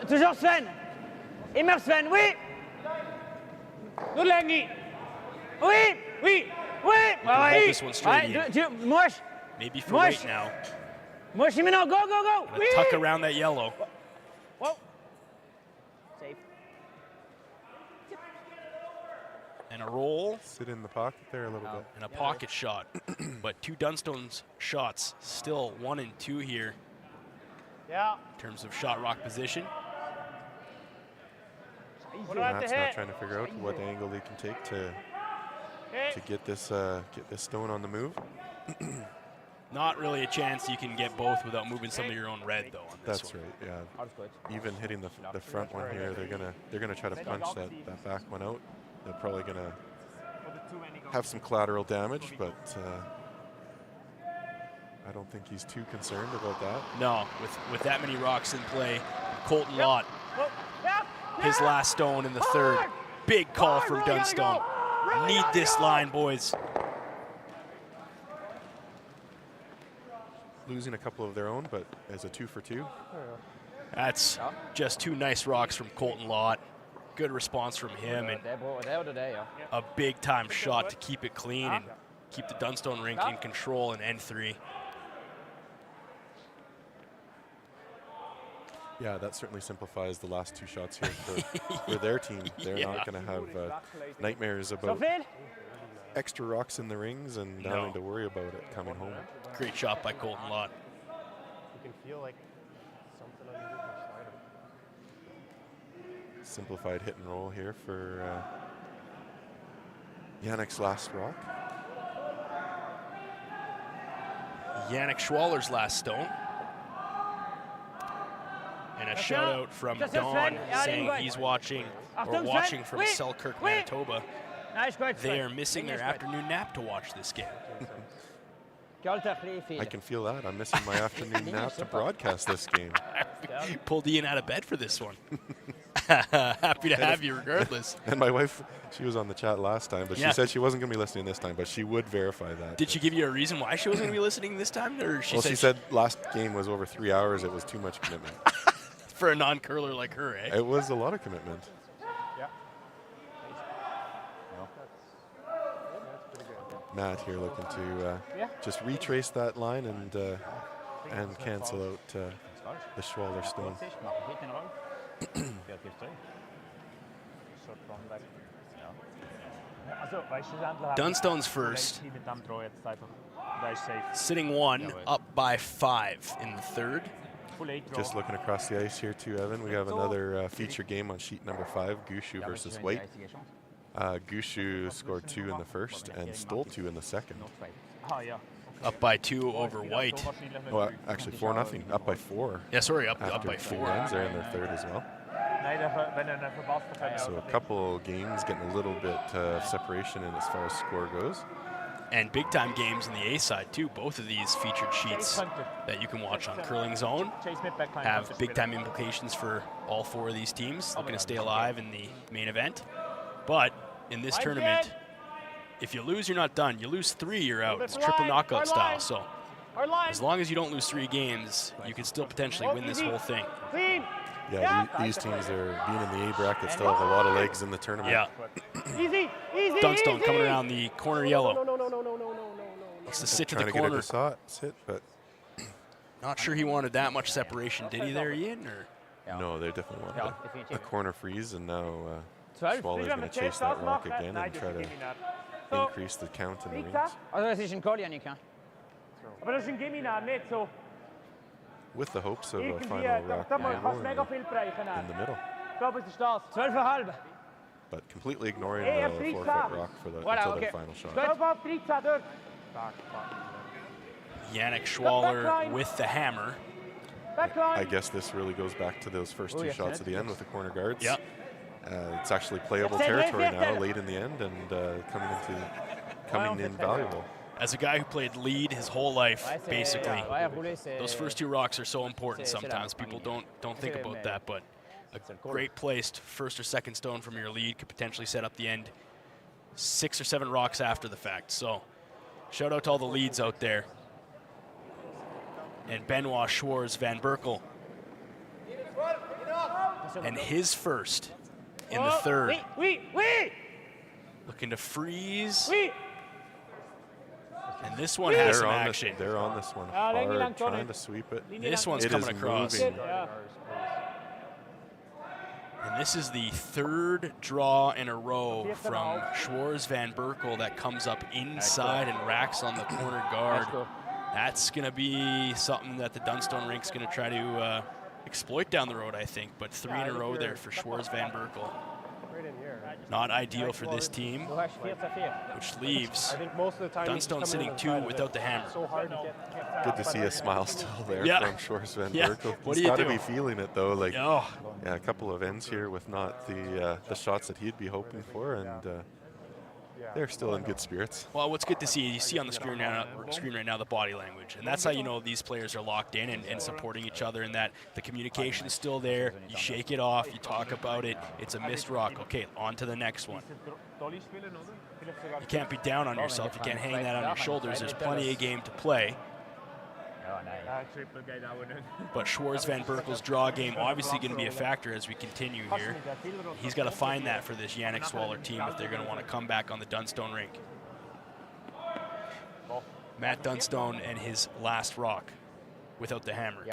Toujours Sven. Immer Sven, oui. Nur Länge. Oui, oui, oui. hold this one straight in. Mush. Maybe for weight now. Mush, go, go, go. Gonna tuck around that yellow. Whoa. Safe. And a roll Sit in the pocket there a little bit. and a pocket shot. But two Dunstone's shots, still 1 and 2 here Yeah. in terms of shot rock position. Matt's not trying to figure out what angle he can take to get this stone on the move. Not really a chance you can get both without moving some of your own red though on this That's one. right. Yeah. Even hitting the front one here, they're gonna try to punch that back one out. They're probably gonna have some collateral damage, but I don't think he's too concerned about that. No, with that many rocks in play, Colton Lott, his last stone in the third. Big call from Dunstone. Need this line, boys. Losing a couple of their own, but as a 2 for 2. That's just 2 nice rocks from Colton Lott. Good response from him, and a big-time shot to keep it clean and keep the Dunstone rink in control in N3. Yeah, that certainly simplifies the last 2 shots here for their team. They're not going to have nightmares about extra rocks in the rings and not having to worry about it coming home. Great shot by Colton Lott. You can feel like something underneath your slider. Simplified hit and roll here for Yannick's last rock. Yannick Schwaller's last stone. And a shout out from Don saying he's watching from Selkirk, Manitoba. They are missing their afternoon nap to watch this game. I can feel that. I'm missing my afternoon nap to broadcast this game. Pulled Ian out of bed for this one. Happy to have you regardless. And my wife, she was on the chat last time, but she said she wasn't going to be listening this time, but she would verify that. Did she give you a reason why she wasn't going to be listening this time? Or she said last game was over 3 hours. It was too much commitment. For a non-curler like her, eh? It was a lot of commitment. Yeah. Matt here looking to just retrace that line and cancel out the Schwaller stone. Dunstone's first. Sitting 1, up by 5 in the third. Just looking across the ice here too, Evan. We have another feature game on sheet number 5, Gushu versus White. Gushu scored 2 in the first and stole 2 in the second. Up by 2 over White. Oh, actually 4-0. Up by 4. Yeah, sorry, up by 4. 4. They're in their third as well. So a couple games getting a little bit of separation in as far as score goes. And big-time games in the A side, too. Both of these featured sheets that you can watch on Curling Zone have big-time implications for all 4 of these teams looking to stay alive in the main event. But in this tournament, if you lose, you're not done. You lose 3, you're out. It's triple knockout style. So as long as you don't lose 3 games, you can still potentially win this whole thing. Yeah, these teams are being in the A bracket still have a lot of legs in the tournament. Yeah. Dunstone coming around the corner yellow. Wants to sit to the corner. But not sure he wanted that much separation, did he there, Ian? Or? No, they definitely wanted a corner freeze, and now Schwaller's going to chase that rock again and try to increase the count in the rings. With the hopes of a final rock in the middle. But completely ignoring the 4-foot rock for until their final shot. Yannick Schwaller with the hammer. I guess this really goes back to those first two shots at the end with the corner guards. Yep. It's actually playable territory now, late in the end, and coming in valuable. As a guy who played lead his whole life, basically, those first two rocks are so important sometimes. People don't think about that, but a great placed first or second stone from your lead could potentially set up the end 6 or 7 rocks after the fact. So shout out to all the leads out there. And Benoit Schwarz Van Berkel. And his first in the third. Looking to freeze. And this one has some action. They're on this one hard, trying to sweep it. This one's coming across. Moving. And this is the third draw in a row from Schwarz Van Berkel that comes up inside and racks on the corner guard. That's going to be something that the Dunstone rink's going to try to exploit down the road, I think. But 3 in a row there for Schwarz Van Berkel. Not ideal for this team, which leaves Dunstone sitting 2 without the hammer. Good to see a smile still there from Schwarz Van Berkel. What He's do you got do? to be feeling it though. Like, yeah, a couple of ends here with not the shots that he'd be hoping for, and they're still in good spirits. Well, what's good to see, you see on the screen right now the body language, and that's how you know these players are locked in and supporting each other, and that the communication's still there. You shake it off, you talk about it. It's a missed rock. Okay, on to the next one. You can't be down on yourself. You can't hang that on your shoulders. There's plenty of game to play. But Schwarz Van Berkel's draw game obviously going to be a factor as we continue here. He's got to find that for this Yannick Schwaller team if they're going to want to come back on the Dunstone rink. Matt Dunstone and his last rock without the hammer.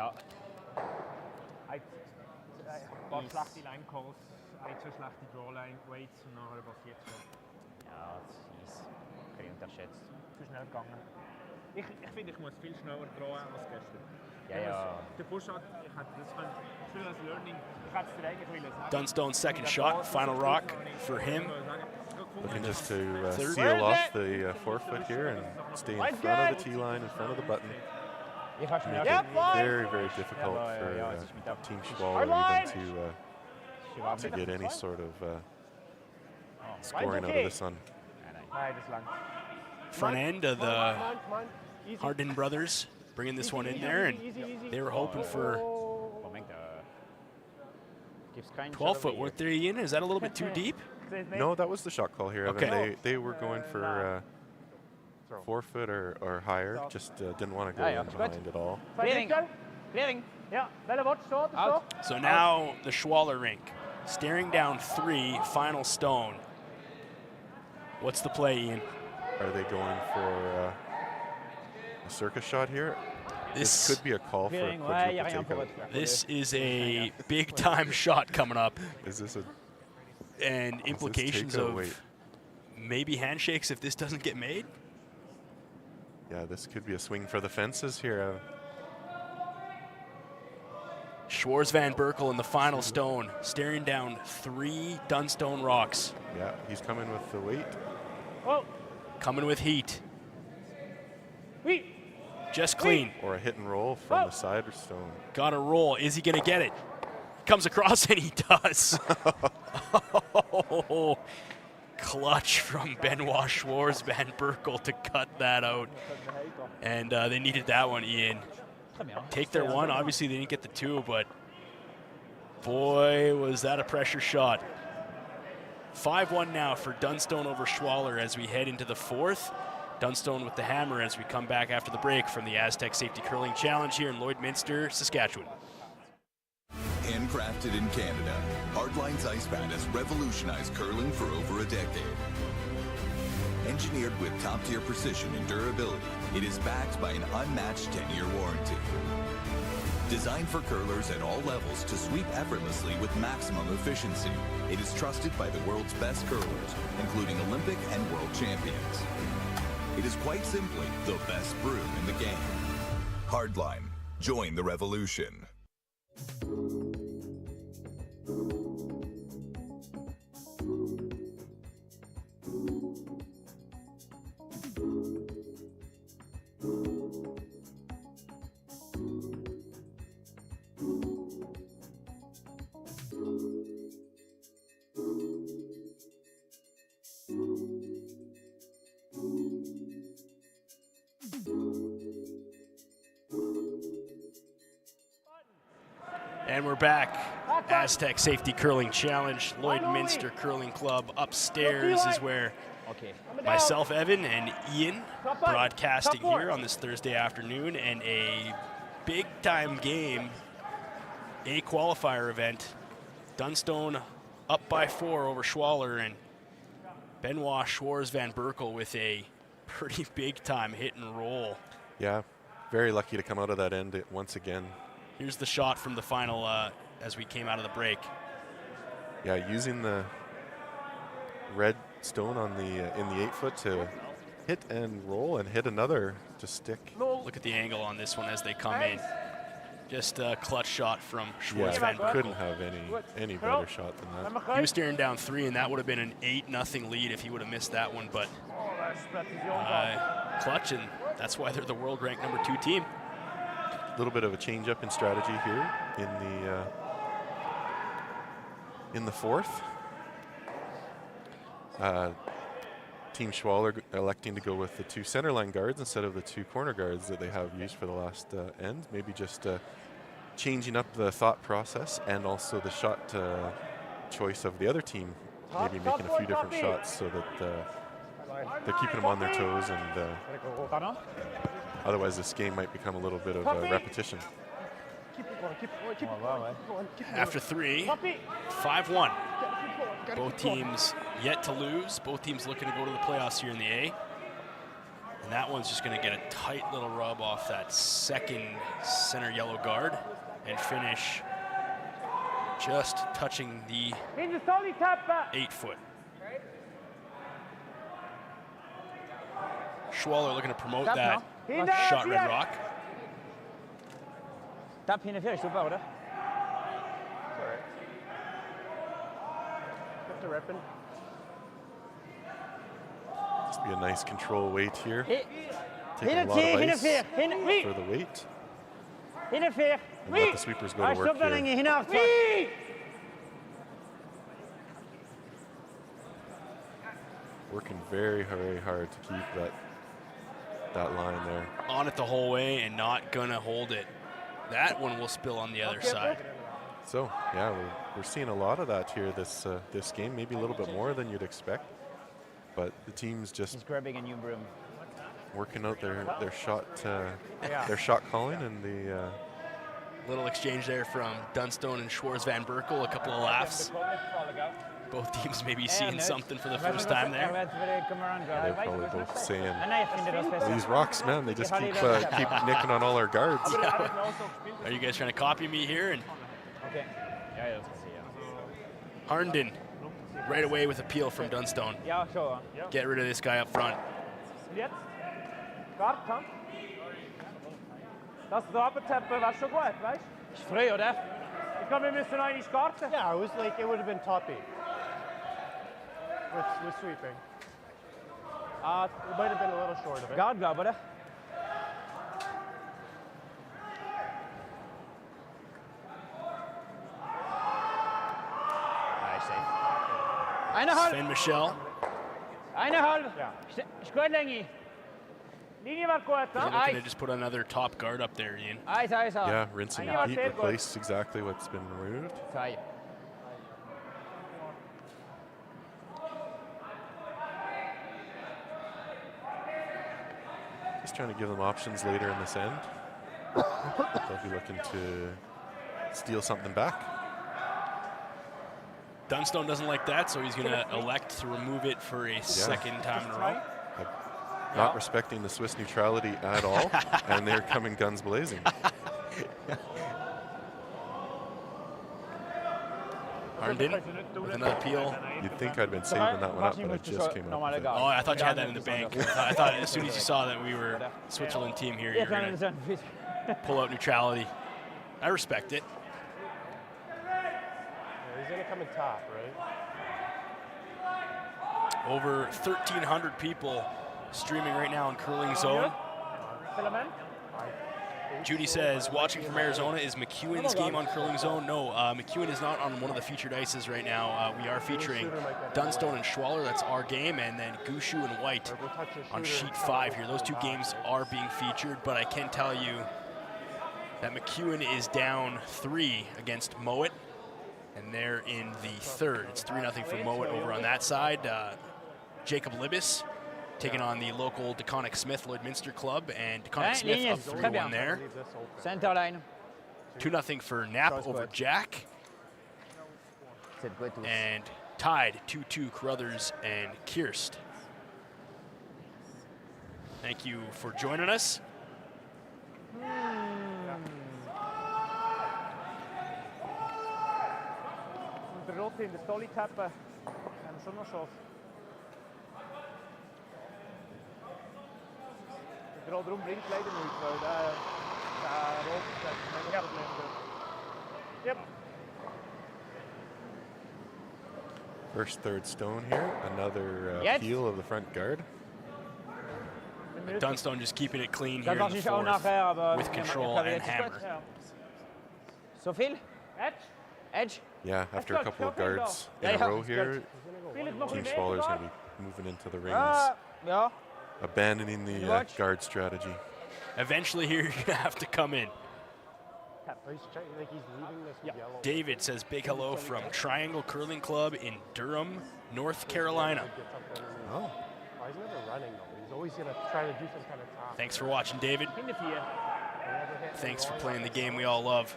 Ich finde, ich muss viel schneller drahen als gestern. Der Push-Out, ich hatte das viel als Learning. Ich hatte es dir eigentlich sagen. Dunstone's second shot, final rock for him. Looking just to seal off the forefoot here and stay in front of the tee line, in front of the button. Make it very, very difficult for Team Schwaller even to get any sort of scoring out of this one. Front end of the Hardin brothers bringing this one in there, and they were hoping for 12-foot, weren't they, Ian? Is that a little bit too deep? No, that was the shot call here, Evan. Okay. They were going for 4 foot or higher, just didn't want to go in behind at all. So now the Schwaller rink, staring down 3, final stone. What's the play, Ian? Are they going for a circus shot here? This could be a call for a quadruple takeout. This is a big-time shot coming up. Is this and implications of maybe handshakes if this doesn't get made? Yeah, this could be a swing for the fences here. Schwarz Van Berkel in the final stone, staring down 3 Dunstone rocks. Yeah, he's coming with the weight. Coming with heat. Just clean. Or a hit and roll from the side or stone. Got a roll. Is he going to get it? Comes across and he does. Clutch from Benoit Schwarz Van Berkel to cut that out. And they needed that one, Ian. Take their one. Obviously, they didn't get the 2, but boy, was that a pressure shot. 5-1 now for Dunstone over Schwaller as we head into the 4th. Dunstone with the hammer as we come back after the break from the Astec Safety Curling Challenge here in Lloydminster, Saskatchewan. Handcrafted in Canada, Hardline's Ice Pad has revolutionized curling for over a decade. Engineered with top-tier precision and durability, it is backed by an unmatched 10-year warranty. Designed for curlers at all levels to sweep effortlessly with maximum efficiency, it is trusted by the world's best curlers, including Olympic and world champions. It is quite simply the best brew in the game. Hardline. Join the revolution. And we're back. Astec Safety Curling Challenge. Lloydminster Curling Club upstairs is where myself, Evan, and Ian broadcasting here on this Thursday afternoon, and a big-time game, a qualifier event. Dunstone up by 4 over Schwaller, and Benoit Schwarz Van Berkel with a pretty big-time hit and roll. Yeah, very lucky to come out of that end once again. Here's the shot from the final as we came out of the break. Yeah, using the red stone on the in the 8-foot to hit and roll and hit another to stick. Look at the angle on this one as they come in. Just a clutch shot from Schwarz Yeah, Van Berkel. couldn't have any better shot than that. He was staring down 3, and that would have been an 8-0 lead if he would have missed that one. But clutch, and that's why they're the world ranked number 2 team. A little bit of a change up in strategy here in the 4th. Team Schwaller electing to go with the 2 centerline guards instead of the 2 corner guards that they have used for the last end. Maybe just changing up the thought process and also the shot choice of the other team. Maybe making a few different shots so that they're keeping them on their toes, and otherwise this game might become a little bit of a repetition. After 3, 5-1. Both teams yet to lose. Both teams looking to go to the playoffs here in the A. And that one's just going to get a tight little rub off that second center yellow guard and finish just touching the 8-foot. Schwaller looking to promote that shot red rock. Tapp hinner 4 stopper, oder? Just be a nice control weight here. Taking a Hinner lot of 10, hinner ice 4, hinner for the weight. Hinner 4. And let the sweepers go to work here. Hinner 2. Working very, very hard to keep that line there. On it the whole way and not gonna hold it. That one will spill on the other side. So yeah, we're seeing a lot of that here this game, maybe a little bit more than you'd expect. But the team's just He's grabbing a new broom. working out their shot calling and the Little exchange there from Dunstone and Schwarz Van Berkel, a couple of laughs. Both teams maybe seeing something for the first time there. they're probably both saying, these rocks, man, they just keep nicking on all our guards. Are you guys trying to copy me here? And Harnden right away with a peel from Dunstone. Get rid of this guy up front. Das Doppelteppe war schon gut, weißt du? Ist frei, oder? Ich glaube, wir müssen eigentlich garten. Yeah, it was like it would have been toppy with sweeping. It might have been a little short of it. Guard, glaube ich, oder? Eineinhalb. Sven Michel. Eineinhalb. Squadlänge. Linie war gut, They're huh? looking to just put another top guard up there, Ian. Eis. Yeah, rinse and repeat, replace exactly what's been removed. 2. Just trying to give them options later in this end. They'll be looking to steal something back. Dunstone doesn't like that, so he's going to elect to remove it for a second time in a row. Not respecting the Swiss neutrality at all, and they're coming guns blazing. Harnden with another peel. You'd think I'd been saving that one up, but I just came up with it. Oh, I thought you had that in the bank. I thought as soon as you saw that we were Switzerland team here, you were going to pull out neutrality. I respect it. He's going to come in top, right? Over 1,300 people streaming right now in Curling Zone. Judy says, watching from Arizona, is McEwen's game on Curling Zone? No, McEwen is not on one of the featured ices right now. We are featuring Dunstone and Schwaller, that's our game, and then Gushu and White on sheet 5 here. Those 2 games are being featured, but I can tell you That McEwen is down 3 against Mowat, and they're in the third. It's 3-0 for Mowat over on that side. Jacob Libis taking on the local DeConnick Smith Lloydminster club, and DeConnick Smith up 3-1 there. Center line. 2-0 for Knapp over Jack. And tied 2-2 Carruthers and Kirst. Thank you for joining us. Der Rote in der Stolli-Tappe haben schon noch Chance. Der Rot drum bringt leider nichts, weil der Rot ist ein mega Problem. Yep. First third stone here, another peel of the front guard. Dunstone just keeping it clean here in the fourth with control and hammer. So viel? Edge? Yeah, after a couple of guards in a row here, Team Schwaller's going to be moving into the rings, abandoning the guard strategy. Eventually here, you're going to have to come in. David says big hello from Triangle Curling Club in Durham, North Carolina. Oh. He's never running though. He's always going to try to do some kind of top. Thanks for watching, David. Thanks for playing the game we all love.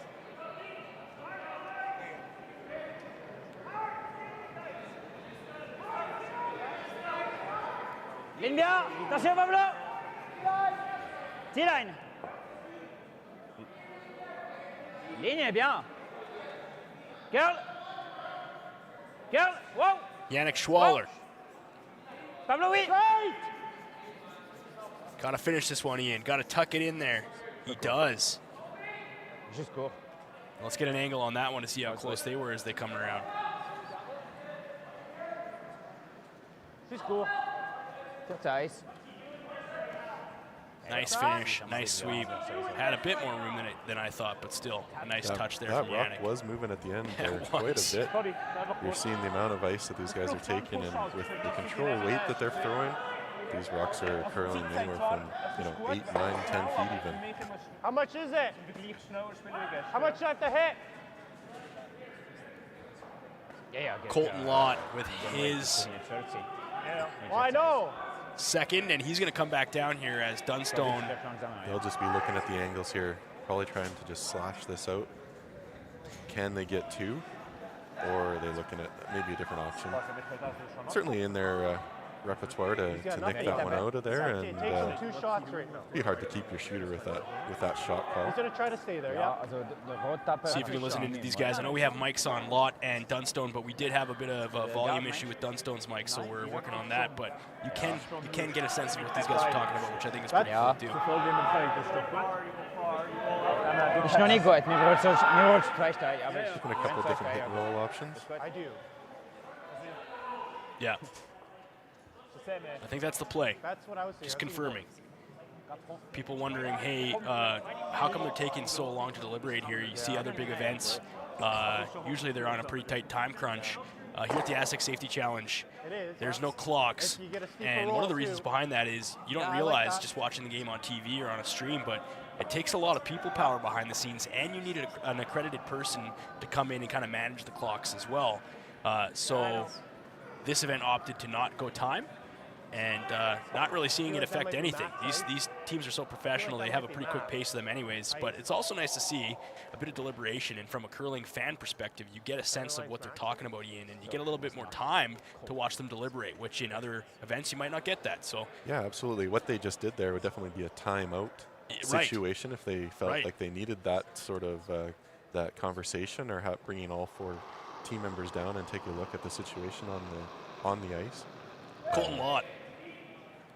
Lindia, attention Pablo. T-line. Ligne, bien. Girl. Girl, wow. Yannick Schwaller. Pablo, oui. Got to finish this one, Ian. Got to tuck it in there. He does. Just go. Let's get an angle on that one to see how close they were as they come around. Just go. Nice. Nice finish, nice sweep. Had a bit more room than I thought, but still a nice touch there from Yannick. That rock was moving at the end there quite a bit. You're seeing the amount of ice that these guys are taking, and with the control weight that they're throwing, these rocks are curling anywhere from 8, 9, 10 feet even. How much is it? How much do I have to hit? Colton Lott with his I know. second, and he's going to come back down here as Dunstone. They'll just be looking at the angles here, probably trying to just slash this out. Can they get 2? Or are they looking at maybe a different option? Certainly in their repertoire to nick that one out of there, and it'd be hard to keep your shooter with that shot call. He's going to try to stay there, See if you can listen into these guys. I know we have mics on Lott and Dunstone, but we did have a bit of a volume issue with Dunstone's mic, so we're working on that. But you can get a sense of what these guys are talking about, which I think is pretty cool too. Ist noch nicht gut. Mir wollte zwei Steine. Looking at a couple of different hit and roll options. I do. Yeah. I think that's the play. That's what I was saying. Just confirming. People wondering, hey, how come they're taking so long to deliberate here? You see other big events. Usually they're on a pretty tight time crunch. Here at the Astec Safety Challenge, there's no clocks. And one of the reasons behind that is you don't realize just watching the game on TV or on a stream, but it takes a lot of people power behind the scenes, and you need an accredited person to come in and kind of manage the clocks as well. So this event opted to not go time, and not really seeing it affect anything. These teams are so professional, they have a pretty quick pace to them anyways, but it's also nice to see a bit of deliberation, and from a curling fan perspective, you get a sense of what they're talking about, Ian, and you get a little bit more time to watch them deliberate, which in other events you might not get that. So yeah, absolutely. What they just did there would definitely be a timeout situation if they felt like they needed that sort of that conversation, or bringing all 4 team members down and take a look at the situation on the ice. Colton Lott,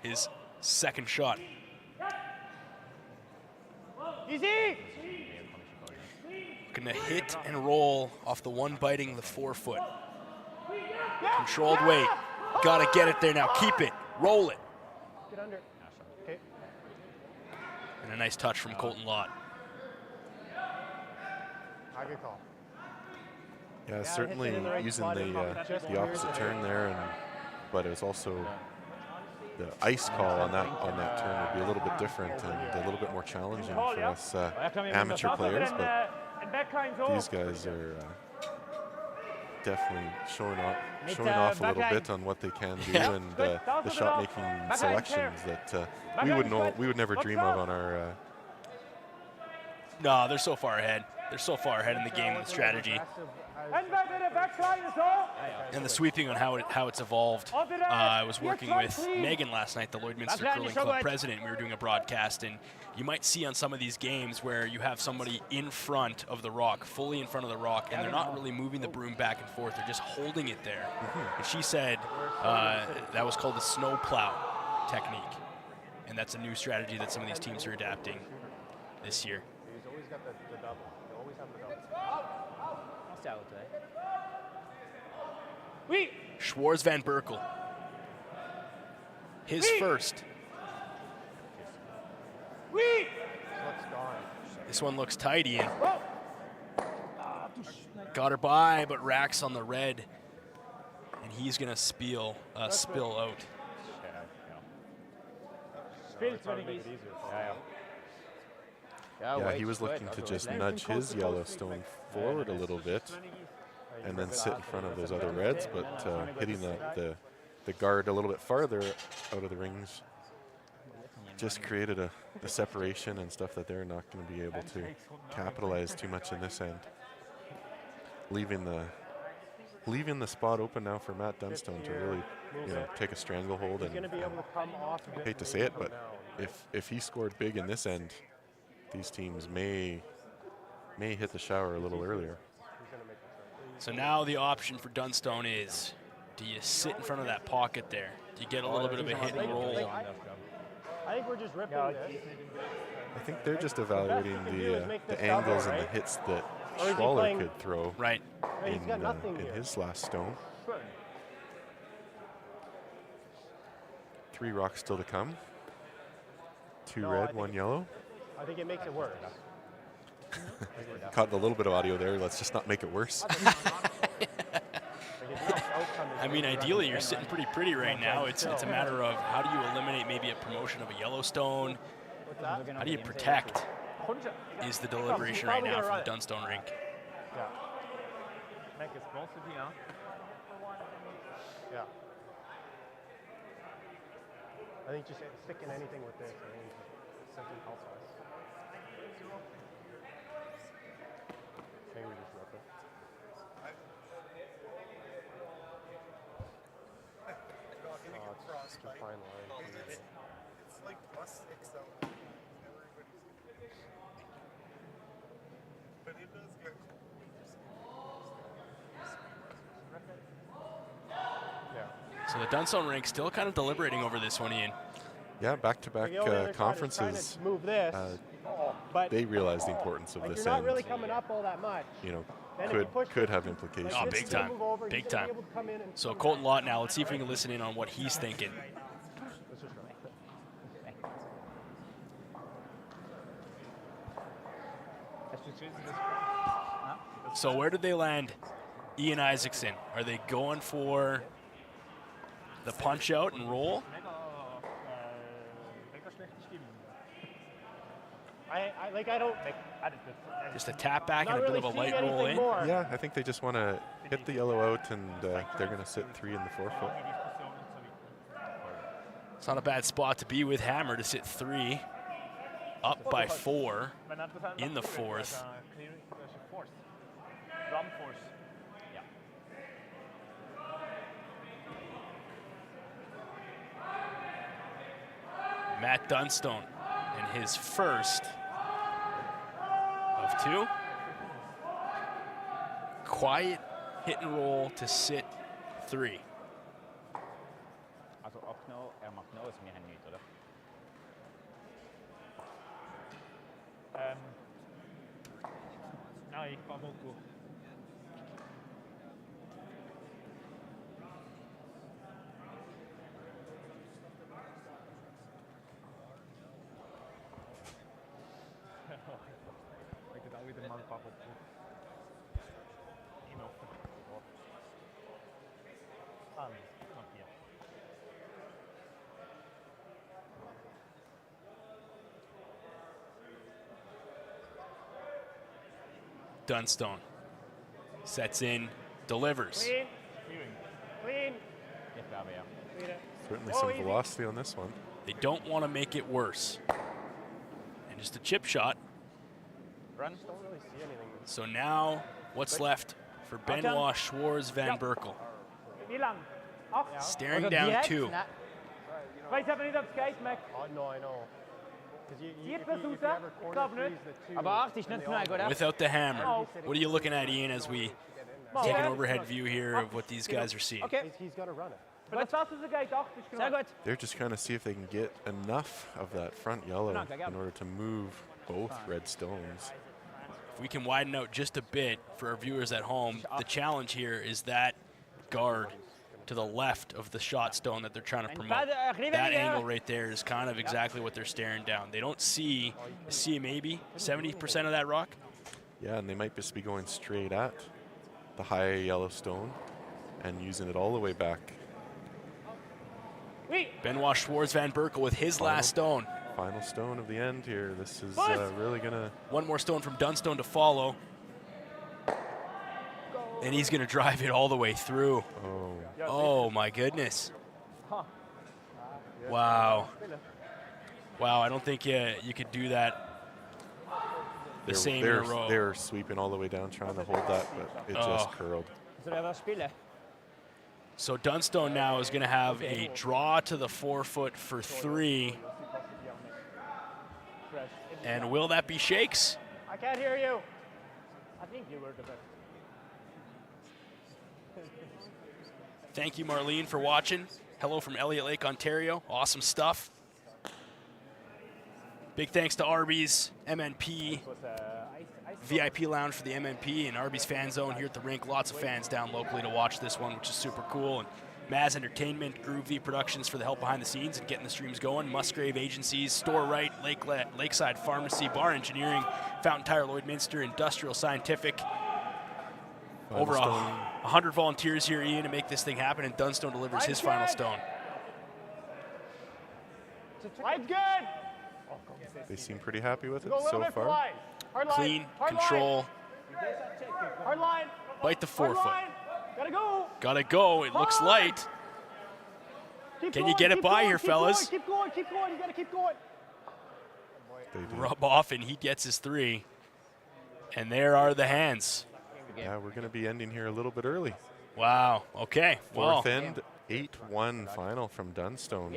his second shot. Easy. Gonna hit and roll off the one biting the forefoot. Controlled weight. Gotta get it there now. Keep it. Roll it. Get under. Okay. And a nice touch from Colton Lott. Good call. Yeah, certainly using the opposite turn there, but it was also the ice call on that turn would be a little bit different and a little bit more challenging for us amateur players, but these guys are definitely showing off a little bit on what they can do and the shot making selections that we would never dream of on our. No, they're so far ahead. They're so far ahead in the game with strategy. And the sweeping on how it's evolved. I was working with Megan last night, the Lloydminster Curling Club president. We were doing a broadcast, and you might see on some of these games where you have somebody in front of the rock, fully in front of the rock, and they're not really moving the broom back and forth. They're just holding it there. And she said that was called the snow plow technique. And that's a new strategy that some of these teams are adapting this year. He's always got the double. They always have the double. Schwarz Van Berkel. His first. This one looks tidy and got her by, but racks on the red, and he's gonna spill out. Yeah, he was looking to just nudge his Yellowstone forward a little bit and then sit in front of those other reds, but hitting the guard a little bit farther out of the rings just created the separation and stuff that they're not going to be able to capitalize too much in this end. Leaving the spot open now for Matt Dunstone to really, take a stranglehold. And I hate to say it, but if he scored big in this end, these teams may hit the shower a little earlier. So now the option for Dunstone is, do you sit in front of that pocket there? Do you get a little bit of a hit and roll? I think we're just ripping this. I think they're just evaluating the angles and the hits that Schwaller could throw in his last stone. 3 rocks still to come. 2 red, 1 yellow. I think it makes it worse. Caught a little bit of audio there. Let's just not make it worse. I mean, ideally, you're sitting pretty right now. It's a matter of how do you eliminate maybe a promotion of a Yellowstone? How do you protect is the deliberation right now for the Dunstone rink. Yeah. I think just sticking anything with this, I think something helps us. Maybe we just rip it. It's a fine line. It's like plus XL. But it does get So the Dunstone rink still kind of deliberating over this one, Ian. Yeah, back-to-back conferences. Move this, but they realize the importance of this you're not end. really coming up all that much. Could have implications. Oh, big time, big time. So Colton Lott now, let's see if we can listen in on what he's thinking. So where did they land Ian Isaacson? Are they going for the punch out and roll? Just a tap back and a bit of a light roll in? Yeah, I think they just want to hit the yellow out, and they're going to sit 3 in the forefoot. It's not a bad spot to be with Hammer to sit 3, up by 4 in the 4th. Matt Dunstone and his first of 2. Quiet hit and roll to sit 3. Dunstone. Sets in, delivers. Clean. Clean. Certainly some velocity on this one. They don't want to make it worse. And just a chip shot. Run. Don't really see anything. So now, what's left for Benoit Schwarz Van Berkel? Wie lang? 8? Staring down 2. Weiß aber nicht, ob es geht, Mac. Oh, no, I know. Because you Geht if was you raus, ever ich corner glaub freeze nicht. the two, Aber 8 ist then nicht they all schnell, go. oder? Without the hammer. Oh. What are you looking at, Ian, as we take an overhead view here of what these guys are seeing? Okay. He's got to run it. Aber das hast du so geht, 8 ist Sehr genug. gut. They're just trying to see if they can get enough of that front yellow in order to move both red stones. If we can widen out just a bit for our viewers at home, the challenge here is that guard to the left of the shot stone that they're trying to promote. That angle right there is kind of exactly what they're staring down. They don't see maybe 70% of that rock. Yeah, and they might just be going straight at the high yellow stone and using it all the way back. Benoit Schwarz Van Berkel with his last stone. Final stone of the end here. This is really going to... One more stone from Dunstone to follow. And he's going to drive it all the way through. Oh my goodness. Wow. Wow, I don't think you could do that the same in a row. They're sweeping all the way down trying to hold that, but it just curled. So Dunstone now is going to have a draw to the 4-foot for 3. And will that be shakes? I can't hear you. I think you were the best. Thank you, Marlene, for watching. Hello from Elliott Lake, Ontario. Awesome stuff. Big thanks to Arby's, MNP, VIP Lounge for the MNP, and Arby's Fan Zone here at the rink. Lots of fans down locally to watch this one, which is super cool. And Maz Entertainment, Groove V Productions for the help behind the scenes and getting the streams going. Musgrave Agencies, Store Right, Lakeside Pharmacy, Bar Engineering, Fountain Tire, Lloydminster, Industrial Scientific. Over 100 volunteers here, Ian, to make this thing happen, and Dunstone delivers his final stone. Right, good. They seem pretty happy with it so far. Clean, control. Hard line. Bite the 4-foot. Gotta go. Gotta go. It looks light. Can you get it by here, fellas? Keep going. You gotta keep going. Rub off, and he gets his 3. And there are the hands. Yeah, we're going to be ending here a little bit early. Wow. Okay. Well, Fourth end, 8-1 final from Dunstone.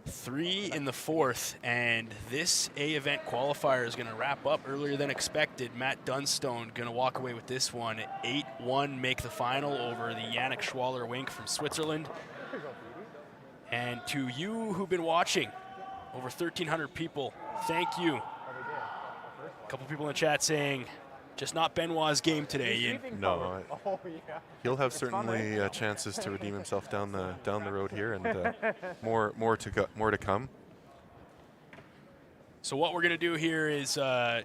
3 in the 4th, and this A-event qualifier is going to wrap up earlier than expected. Matt Dunstone going to walk away with this one. 8-1 make the final over the Yannick Schwaller Wink from Switzerland. And to you who've been watching, over 1,300 people, thank you. A couple people in the chat saying, just not Benoit's game today, Ian. No, he'll have certainly chances to redeem himself down the road here, and more to come. So what we're going to do here is, I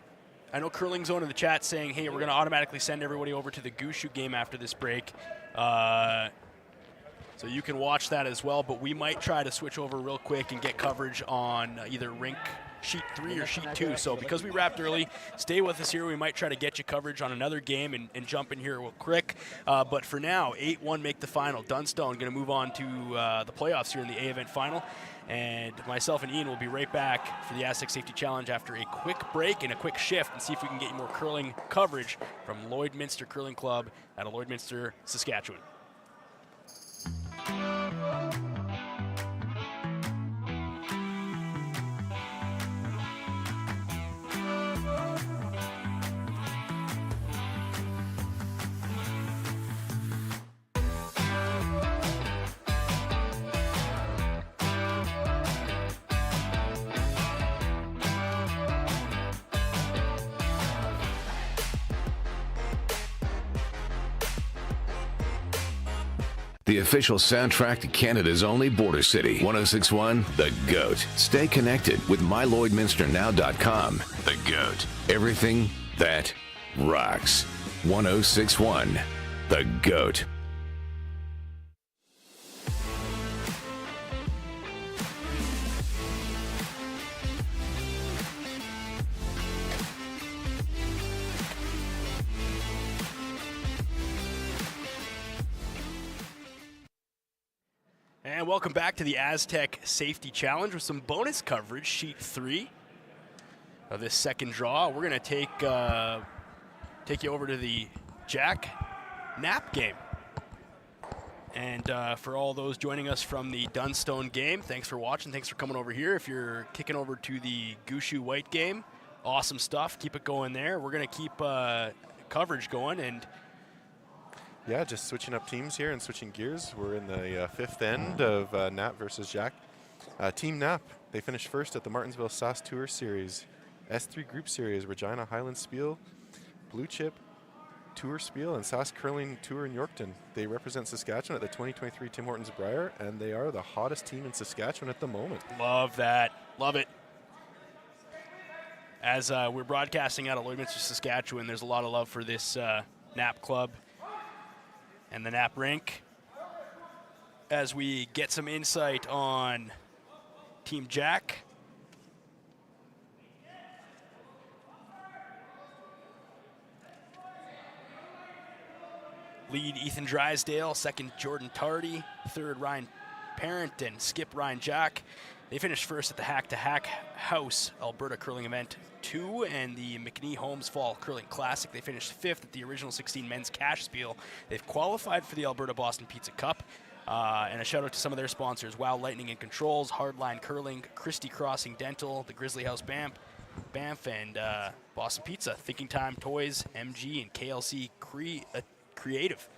know Curling Zone in the chat saying, hey, we're going to automatically send everybody over to the Goose Shoot game after this break. So you can watch that as well, but we might try to switch over real quick and get coverage on either rink sheet 3 or sheet 2. So because we wrapped early, stay with us here. We might try to get you coverage on another game and jump in here real quick. But for now, 8-1 make the final. Dunstone going to move on to the playoffs here in the A-event final. And myself and Ian will be right back for the Astec Safety Challenge after a quick break and a quick shift, and see if we can get you more curling coverage from Lloydminster Curling Club out of Lloydminster, Saskatchewan. The official soundtrack to Canada's only border city. 106.1 The GOAT. Stay connected with mylloydminsternow.com. The GOAT. Everything that rocks. 106.1 The GOAT. And welcome back to the Astec Safety Challenge with some bonus coverage, sheet 3 of this second draw. We're going to take you over to the Jack Knapp game. And for all those joining us from the Dunstone game, thanks for watching. Thanks for coming over here. If you're kicking over to the Gushu White game, awesome stuff. Keep it going there. We're going to keep coverage going. And yeah, just switching up teams here and switching gears. We're in the fifth end of Knapp versus Jack. Team Knapp, they finished first at the Martinsville SAS Tour Series, S3 Group Series, Regina Highland Spiel, Blue Chip Tour Spiel, and SAS Curling Tour in Yorkton. They represent Saskatchewan at the 2023 Tim Hortons Brier, and they are the hottest team in Saskatchewan at the moment. Love that. Love it. As we're broadcasting out of Lloydminster, Saskatchewan, there's a lot of love for this Knapp club and the Knapp rink. As we get some insight on Team Jack. Lead Ethan Drysdale, second Jordan Tardy, third Ryan Parent, and skip Ryan Jack. They finished first at the Hack to Hack House Alberta Curling Event 2 and the McNee Holmes Fall Curling Classic. They finished fifth at the Original 16 Men's Cash Spiel. They've qualified for the Alberta Boston Pizza Cup. And a shout out to some of their sponsors: Wow Lightning and Controls, Hardline Curling, Christie Crossing Dental, the Grizzly House Banff, and Boston Pizza, Thinking Time Toys, MG, and KLC Creative.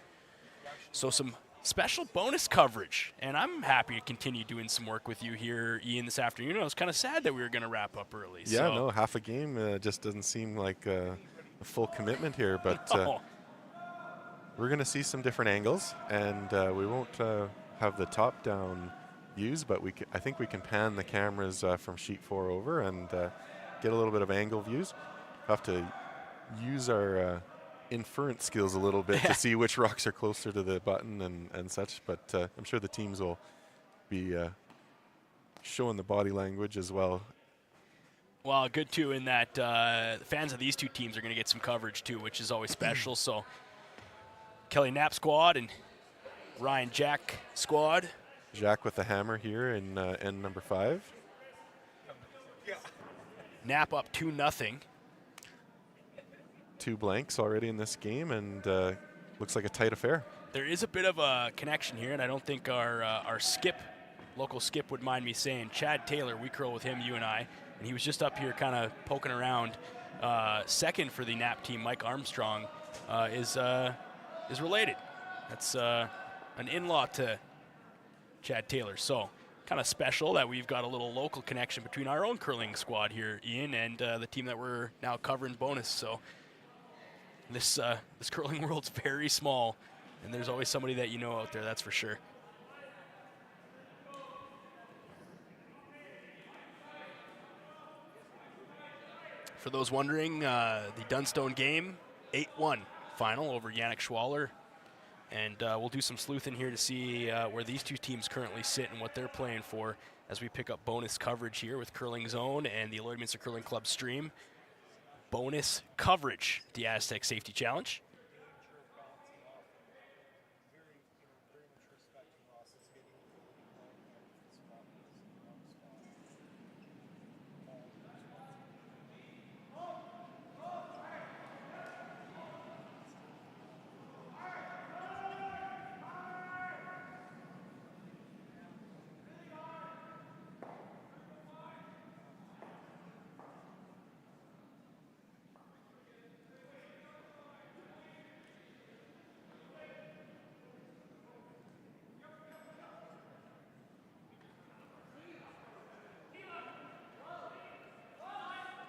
So some special bonus coverage, and I'm happy to continue doing some work with you here, Ian, this afternoon. I was kind of sad that we were going to wrap up early. Yeah, no, half a game just doesn't seem like a full commitment here, but No. we're going to see some different angles, and we won't have the top-down views, but I think we can pan the cameras from sheet 4 over and get a little bit of angle views. We'll have to use our inference skills a little bit to see which rocks are closer to the button and such, but I'm sure the teams will be showing the body language as well. Well, good too in that the fans of these two teams are going to get some coverage too, which is always special. So Kelly Knapp squad and Ryan Jack squad. Jack with the hammer here in end number 5. Knapp up 2-0. 2 blanks already in this game, and looks like a tight affair. There is a bit of a connection here, and I don't think our skip, local skip, would mind me saying. Chad Taylor, we curl with him, you and I, and he was just up here kind of poking around. Second for the Knapp team, Mike Armstrong, is related. That's an in-law to Chad Taylor. So kind of special that we've got a little local connection between our own curling squad here, Ian, and the team that we're now covering bonus. So this curling world's very small, and there's always somebody that you know out there, that's for sure. For those wondering, the Dunstone game, 8-1 final over Yannick Schwaller. And we'll do some sleuthing here to see where these two teams currently sit and what they're playing for as we pick up bonus coverage here with Curling Zone and the Lloydminster Curling Club stream. Bonus coverage, the Astec Safety Challenge.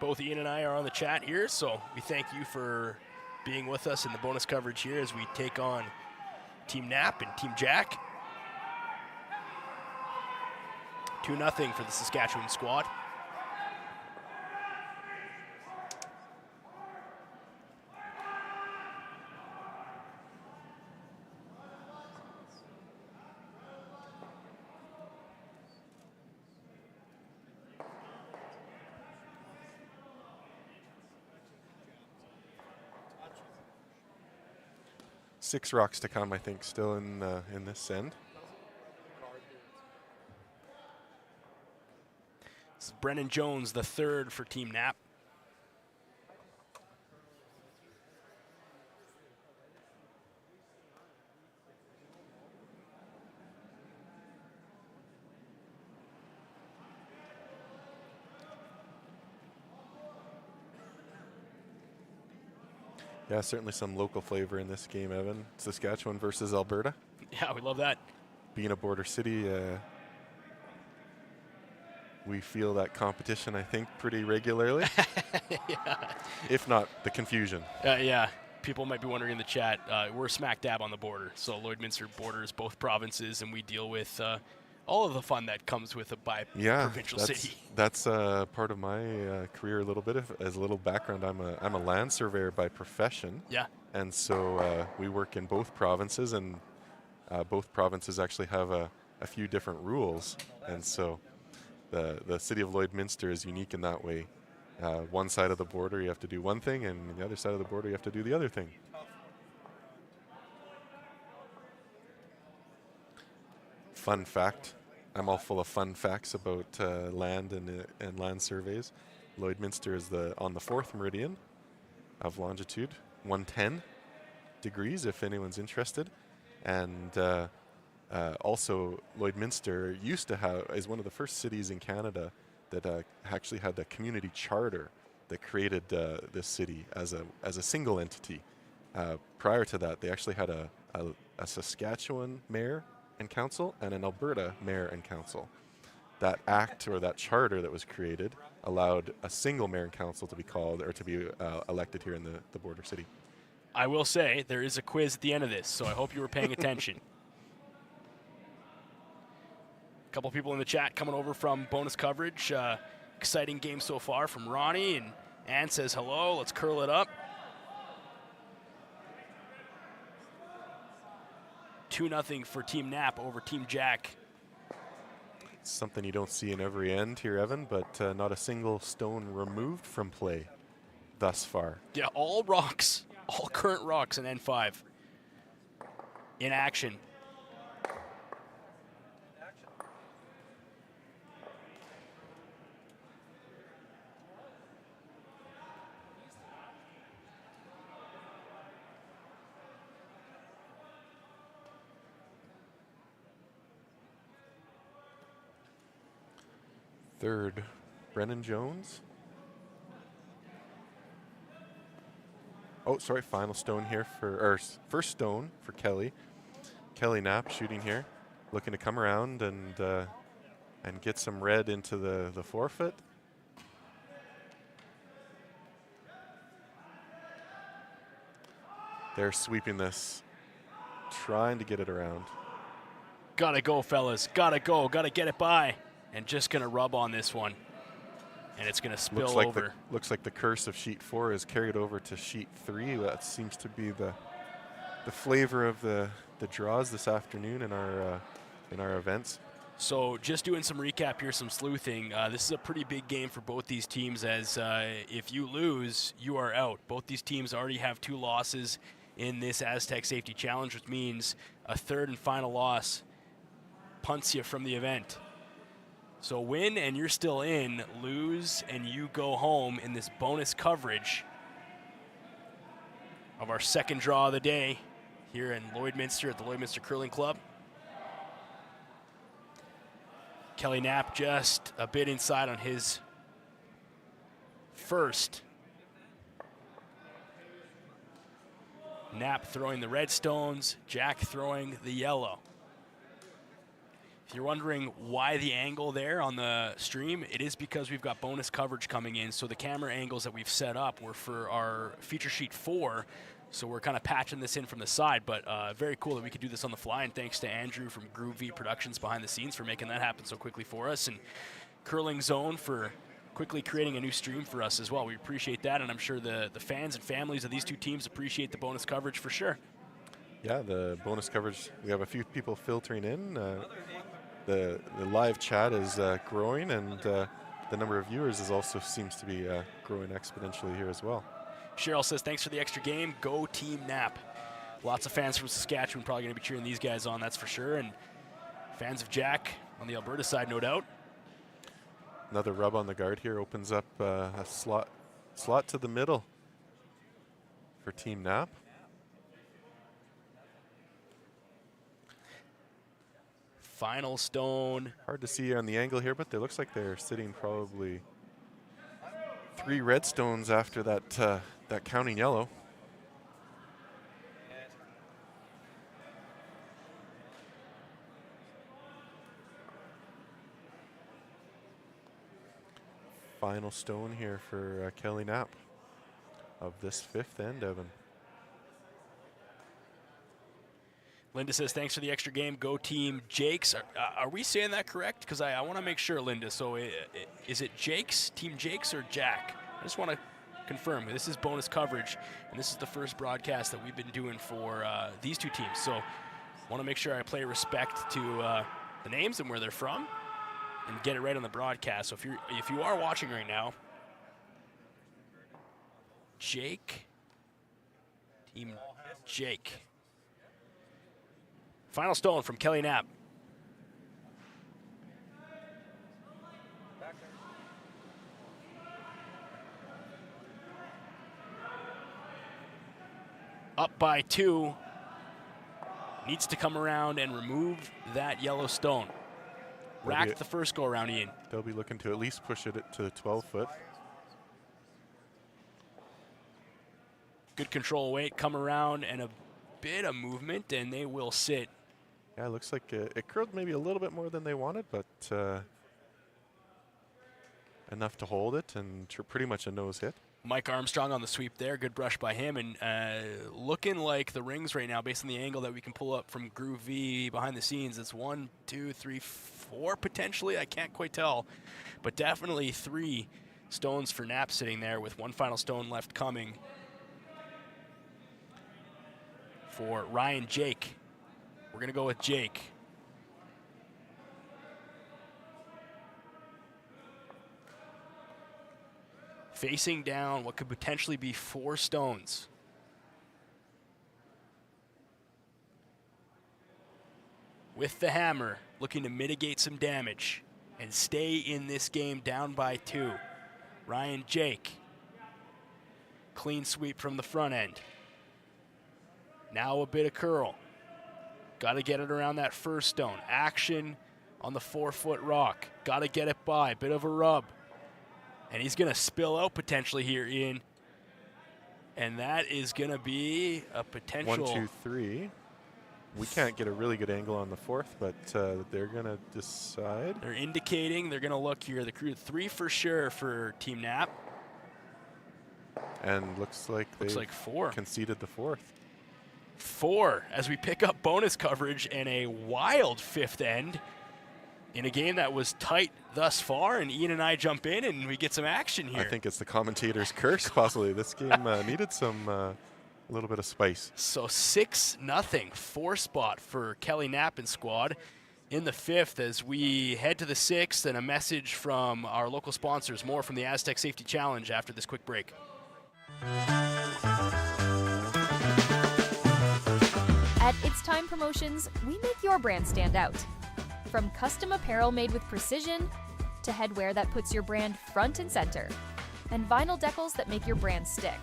Both Ian and I are on the chat here, so we thank you for being with us in the bonus coverage here as we take on Team Knapp and Team Jack. 2-0 for the Saskatchewan squad. Six rocks to come, I think, still in this end. It's Brennan Jones, the third for Team Nap. Yeah, certainly some local flavor in this game, Evan. Saskatchewan versus Alberta. Yeah, we love that. Being a border city, we feel that competition, I think, pretty regularly. Yeah. If not the confusion. Yeah. People might be wondering in the chat, we're smack dab on the border. So Lloydminster borders both provinces, and we deal with all of the fun that comes with a bi-provincial city. That's part of my career a little bit. As a little background, I'm a land surveyor by profession. Yeah. And so we work in both provinces, and both provinces actually have a few different rules. And so the city of Lloydminster is unique in that way. One side of the border you have to do one thing, and the other side of the border you have to do the other thing. Fun fact, I'm all full of fun facts about land and land surveys. Lloydminster is on the 4th meridian of longitude, 110 degrees if anyone's interested. And also Lloydminster is one of the first cities in Canada that actually had a community charter that created this city as a single entity. Prior to that, they actually had a Saskatchewan mayor and council and an Alberta mayor and council. That act or that charter that was created allowed a single mayor and council to be called or to be elected here in the border city. I will say there is a quiz at the end of this, so I hope you were paying attention. A couple people in the chat coming over from bonus coverage. Exciting game so far from Ronnie, and Ann says hello. Let's curl it up. 2-0 for Team Nap over Team Jack. Something you don't see in every end here, Evan, but not a single stone removed from play thus far. Yeah, all rocks, all current rocks in N5 in action. Third, Brennan Jones. Oh, sorry, final stone here first stone for Kelly. Kelly Knapp shooting here, looking to come around and get some red into the forefoot. They're sweeping this, trying to get it around. Gotta go, fellas. Gotta go. Gotta get it by. And just going to rub on this one. And it's going to spill over. Looks like the curse of sheet 4 is carried over to sheet 3. That seems to be the flavor of the draws this afternoon in our events. So just doing some recap here, some sleuthing. This is a pretty big game for both these teams, as if you lose, you are out. Both these teams already have 2 losses in this Astec Safety Challenge, which means a third and final loss punts you from the event. So win and you're still in, lose and you go home in this bonus coverage of our second draw of the day here in Lloydminster at the Lloydminster Curling Club. Kelly Knapp just a bit inside on his first. Knapp throwing the red stones, Jack throwing the yellow. If you're wondering why the angle there on the stream, it is because we've got bonus coverage coming in. So the camera angles that we've set up were for our feature sheet 4. So we're kind of patching this in from the side, but very cool that we could do this on the fly. And thanks to Andrew from Groove V Productions behind the scenes for making that happen so quickly for us. And Curling Zone for quickly creating a new stream for us as well. We appreciate that, and I'm sure the fans and families of these two teams appreciate the bonus coverage for sure. Yeah, the bonus coverage, we have a few people filtering in. The live chat is growing, and the number of viewers is also seems to be growing exponentially here as well. Cheryl says, thanks for the extra game. Go Team Nap. Lots of fans from Saskatchewan probably going to be cheering these guys on, that's for sure. And fans of Jack on the Alberta side, no doubt. Another rub on the guard here opens up a slot to the middle for Team Nap. Final stone. Hard to see on the angle here, but it looks like they're sitting probably 3 red stones after that that counting yellow. Final stone here for Kelly Knapp of this 5th end, Evan. Linda says, thanks for the extra game. Go Team Jakes. Are we saying that correct? Because I want to make sure, Linda. So is it Jakes, Team Jakes, or Jack? I just want to confirm. This is bonus coverage, and this is the first broadcast that we've been doing for these 2 teams. So want to make sure I play respect to the names and where they're from and get it right on the broadcast. So if you are watching right now, Jake, Team Jake. Final stone from Kelly Knapp. Up by 2. Needs to come around and remove that yellow stone. Racked the first go around, Ian. They'll be looking to at least push it to 12 foot. Good control weight, come around, and a bit of movement, and they will sit. Yeah, it looks like it curled maybe a little bit more than they wanted, but enough to hold it, and pretty much a nose hit. Mike Armstrong on the sweep there. Good brush by him, and looking like the rings right now, based on the angle that we can pull up from Groove V behind the scenes, it's 1, 2, 3, 4 potentially. I can't quite tell, but definitely 3 stones for Knapp sitting there with 1 final stone left coming for Ryan Jake. We're going to go with Jake. Facing down what could potentially be 4 stones. With the hammer, looking to mitigate some damage and stay in this game down by 2. Ryan Jake. Clean sweep from the front end. Now a bit of curl. Got to get it around that first stone. Action on the 4-foot rock. Got to get it by. Bit of a rub. And he's going to spill out potentially here, Ian. And that is going to be a potential. 1, 2, 3. We can't get a really good angle on the 4th, but they're going to decide. They're indicating they're going to look here. The crew 3 for sure for Team Knapp. And looks like they 4 conceded the 4th. 4 as we pick up bonus coverage and a wild 5th end in a game that was tight thus far, and Ian and I jump in and we get some action here. I think it's the commentator's curse, possibly. This game needed some a little bit of spice. So 6-0, 4 spot for Kelly Knapp and squad in the 5th as we head to the 6th, and a message from our local sponsors. More from the Astec Safety Challenge after this quick break. At It's Time Promotions, we make your brand stand out. From custom apparel made with precision, to headwear that puts your brand front and center, and vinyl decals that make your brand stick.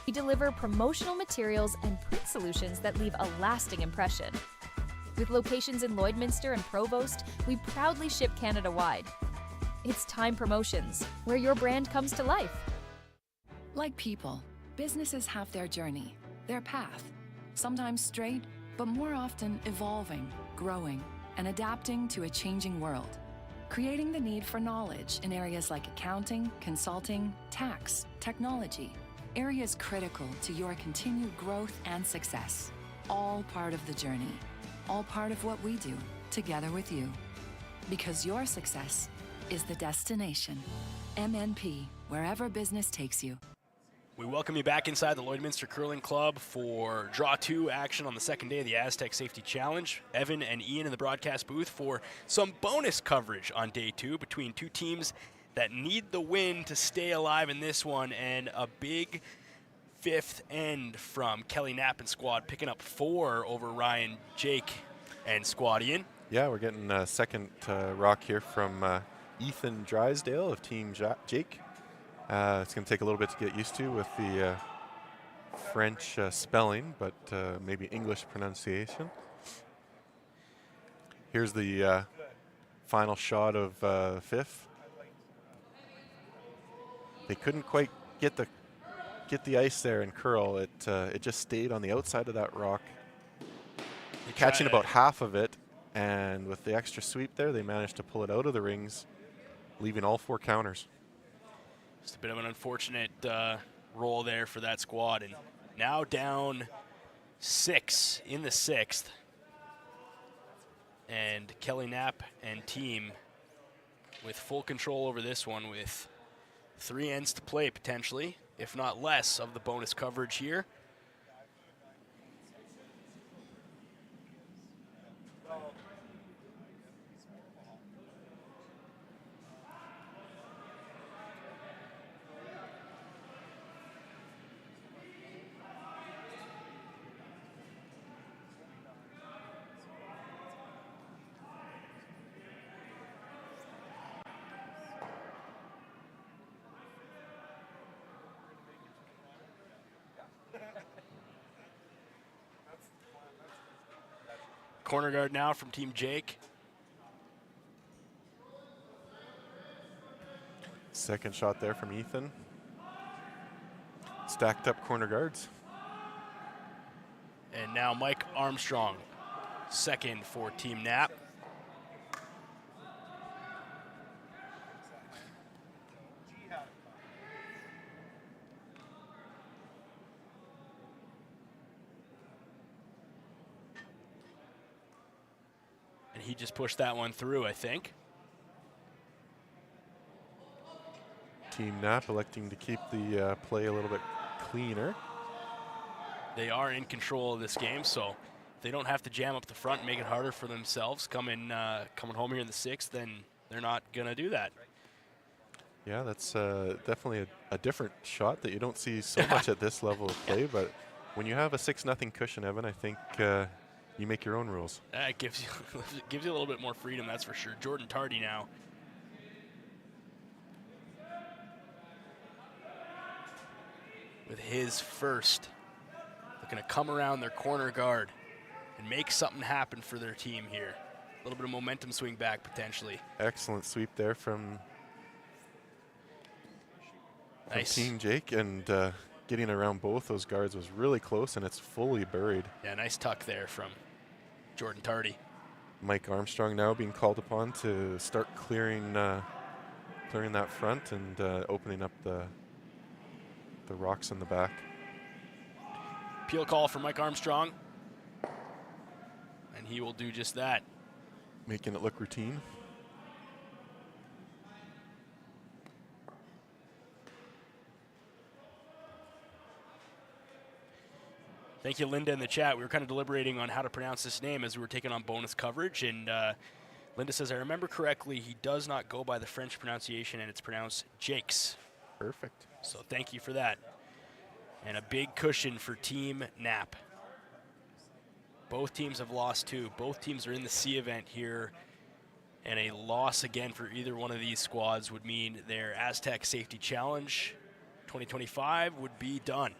We deliver promotional materials and print solutions that leave a lasting impression. With locations in Lloydminster and Provost, we proudly ship Canada-wide. It's Time Promotions, where your brand comes to life. Like people, businesses have their journey, their path. Sometimes straight, but more often evolving, growing, and adapting to a changing world. Creating the need for knowledge in areas like accounting, consulting, tax, technology, areas critical to your continued growth and success. All part of the journey, all part of what we do together with you. Because your success is the destination. MNP, wherever business takes you. We welcome you back inside the Lloydminster Curling Club for Draw 2 action on the second day of the Astec Safety Challenge. Evan and Ian in the broadcast booth for some bonus coverage on day 2 between 2 teams that need the win to stay alive in this one, and a big 5th end from Kelly Knapp and squad, picking up 4 over Ryan Jake and squad. Ian? Yeah, we're getting a second rock here from Ethan Drysdale of Team Jake. It's going to take a little bit to get used to with the French spelling, but maybe English pronunciation. Here's the final shot of fifth. They couldn't quite get the ice there and curl. It just stayed on the outside of that rock, catching about half of it, and with the extra sweep there, they managed to pull it out of the rings, leaving all 4 counters. Just a bit of an unfortunate roll there for that squad, and now down 6 in the 6th. And Kelly Knapp and team with full control over this one with 3 ends to play potentially, if not less, of the bonus coverage here. Corner guard now from Team Jake. Second shot there from Ethan. Stacked up corner guards. And now Mike Armstrong, second for Team Knapp. He just pushed that one through, I think. Team Knapp electing to keep the play a little bit cleaner. They are in control of this game, so if they don't have to jam up the front and make it harder for themselves coming home here in the 6th, then they're not going to do that. Yeah, that's definitely a different shot that you don't see so much at this level of play, but when you have a 6-0 cushion, Evan, I think you make your own rules. It gives you a little bit more freedom, that's for sure. Jordan Tardy now. With his first. Looking to come around their corner guard and make something happen for their team here. A little bit of momentum swing back potentially. Excellent sweep there from nice. Team Jake, and getting around both those guards was really close, and it's fully buried. Yeah, nice tuck there from Jordan Tardy. Mike Armstrong now being called upon to start clearing that front and opening up the rocks in the back. Peel call for Mike Armstrong, and he will do just that. Making it look routine. Thank you, Linda, in the chat. We were kind of deliberating on how to pronounce this name as we were taking on bonus coverage, and Linda says, I remember correctly, he does not go by the French pronunciation, and it's pronounced Jakes. Perfect. So thank you for that. And a big cushion for Team Knapp. Both teams have lost 2. Both teams are in the C event here, and a loss again for either one of these squads would mean their Astec Safety Challenge 2025 would be done.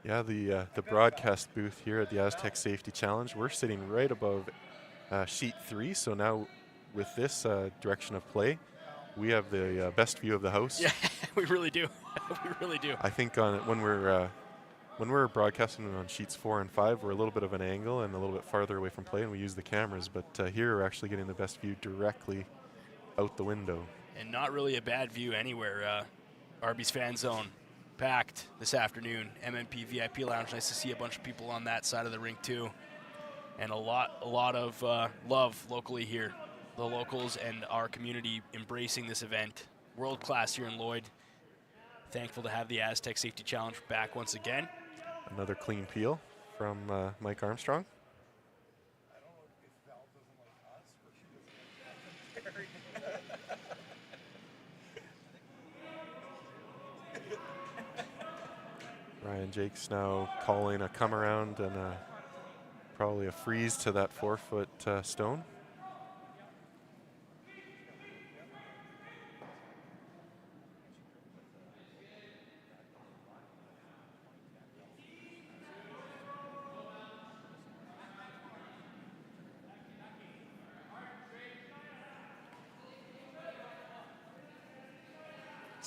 Yeah, the broadcast booth here at the Astec Safety Challenge, we're sitting right above sheet 3, so now with this direction of play, we have the best view of the house. Yeah, we really do. We really do. I think when we're broadcasting on sheets 4 and 5, we're a little bit of an angle and a little bit farther away from play, and we use the cameras. But here we're actually getting the best view directly out the window. And not really a bad view anywhere. Arby's Fan Zone packed this afternoon. MMP VIP Lounge. Nice to see a bunch of people on that side of the rink too, and a lot of love locally here. The locals and our community embracing this event. World class here in Lloyd. Thankful to have the Astec Safety Challenge back once again. Another clean peel from Mike Armstrong. Ryan Jakes now calling a come around and probably a freeze to that 4-foot stone.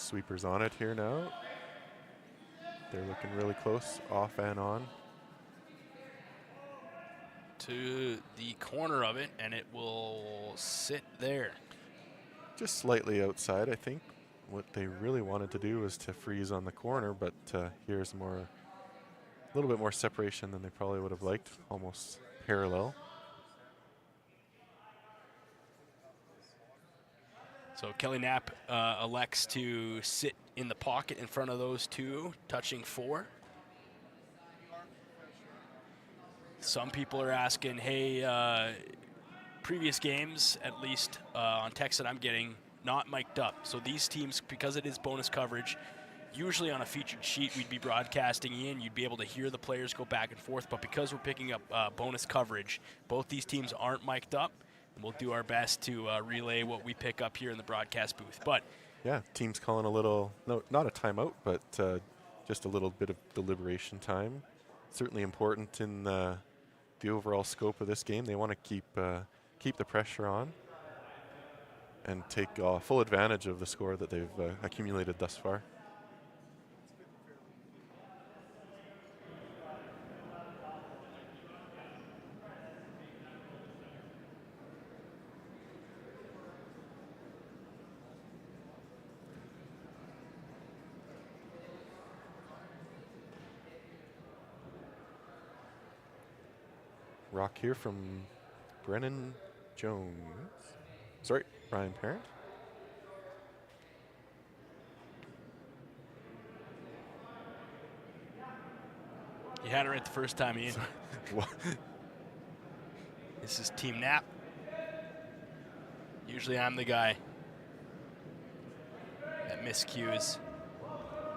Sweepers on it here now. They're looking really close, off and on. To the corner of it, and it will sit there. Just slightly outside, I think. What they really wanted to do was to freeze on the corner, but here's a little bit more separation than they probably would have liked, almost parallel. So Kelly Knapp elects to sit in the pocket in front of those two, touching 4. Some people are asking, hey, previous games, at least on text that I'm getting, not mic'd up. So these teams, because it is bonus coverage, usually on a featured sheet we'd be broadcasting in, you'd be able to hear the players go back and forth, but because we're picking up bonus coverage, both these teams aren't mic'd up, and we'll do our best to relay what we pick up here in the broadcast booth. But yeah, team's calling a little, no, not a timeout, but just a little bit of deliberation time. Certainly important in the overall scope of this game. They want to keep the pressure on and take full advantage of the score that they've accumulated thus far. Rock here from Brennan Jones. Sorry, Ryan Parent. You had it right the first time, Ian. This is Team Knapp. Usually I'm the guy that miscues.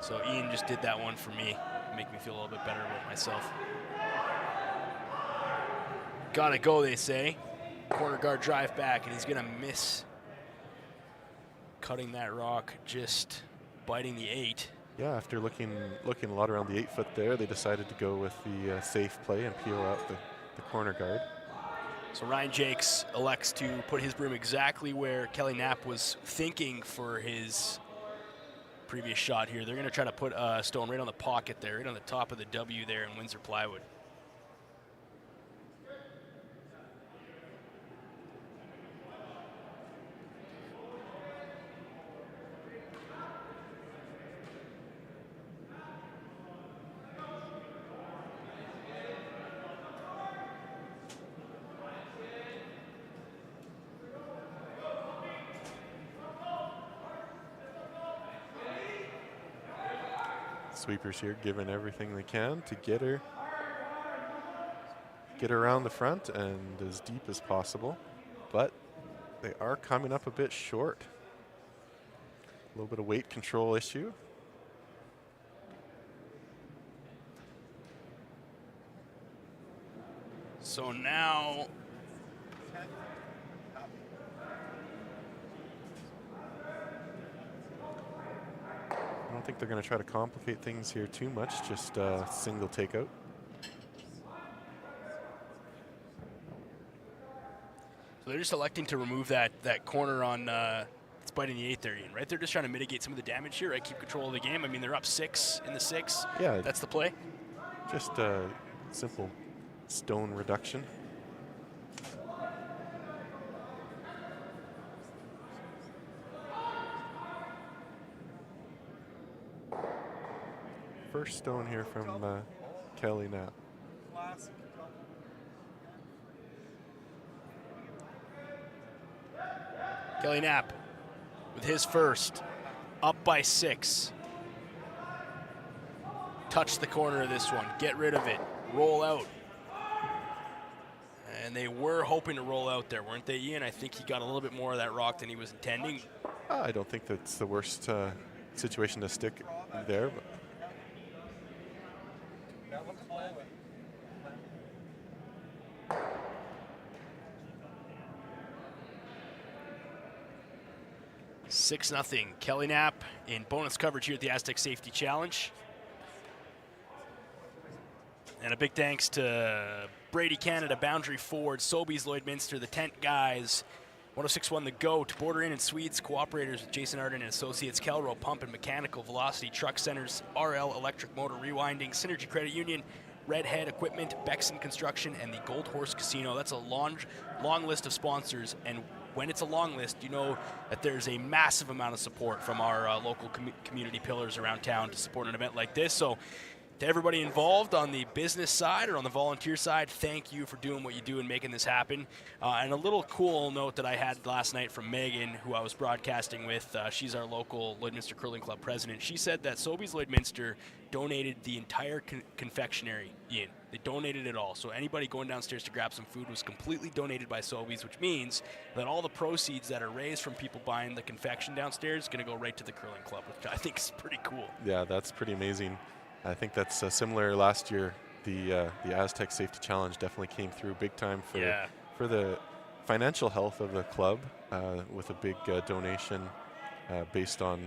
So Ian just did that one for me, make me feel a little bit better about myself. Gotta go, they say. Corner guard drive back, and he's gonna miss cutting that rock, just biting the 8. Yeah, after looking a lot around the 8 foot there, they decided to go with the safe play and peel out the corner guard. So Ryan Jakes elects to put his broom exactly where Kelly Knapp was thinking for his previous shot here. They're gonna try to put a stone right on the pocket there, right on the top of the W there in Windsor Plywood. Sweepers here giving everything they can to get her around the front and as deep as possible, but they are coming up a bit short. A little bit of weight control issue. So now I don't think they're going to try to complicate things here too much, just a single takeout. So they're just electing to remove that corner on it's biting the 8 there, Ian, right? They're just trying to mitigate some of the damage here, right? Keep control of the game. I mean, they're up 6 in the 6. Yeah. That's the play. Just a simple stone reduction. First stone here from Kelly Knapp. Kelly Knapp with his first, up by 6. Touch the corner of this one, get rid of it, roll out. And they were hoping to roll out there, weren't they, Ian? I think he got a little bit more of that rock than he was intending. I don't think that's the worst situation to stick there. But Six 0. Kelly Knapp in bonus coverage here at the Astec Safety Challenge. And a big thanks to Brady Canada, Boundary Ford, Sobeys Lloydminster, the tent guys, 106.1 The GOAT, Border Inn and Suites, cooperators with Jason Arden and Associates, Kelro Pump and Mechanical, Velocity Truck Centers, RL Electric Motor Rewinding, Synergy Credit Union, Redhead Equipment, Bexon Construction, and the Gold Horse Casino. That's a long list of sponsors, and when it's a long list, you know that there's a massive amount of support from our local community pillars around town to support an event like this. So to everybody involved on the business side or on the volunteer side, thank you for doing what you do and making this happen. And a little cool note that I had last night from Megan, who I was broadcasting with. She's our local Lloydminster Curling Club president. She said that Sobeys Lloydminster donated the entire confectionery in. They donated it all. So anybody going downstairs to grab some food was completely donated by Sobeys, which means that all the proceeds that are raised from people buying the confection downstairs is going to go right to the curling club, which I think is pretty cool. Yeah, that's pretty amazing. I think that's similar last year. The Astec Safety Challenge definitely came through big time for the financial health of the club with a big donation based on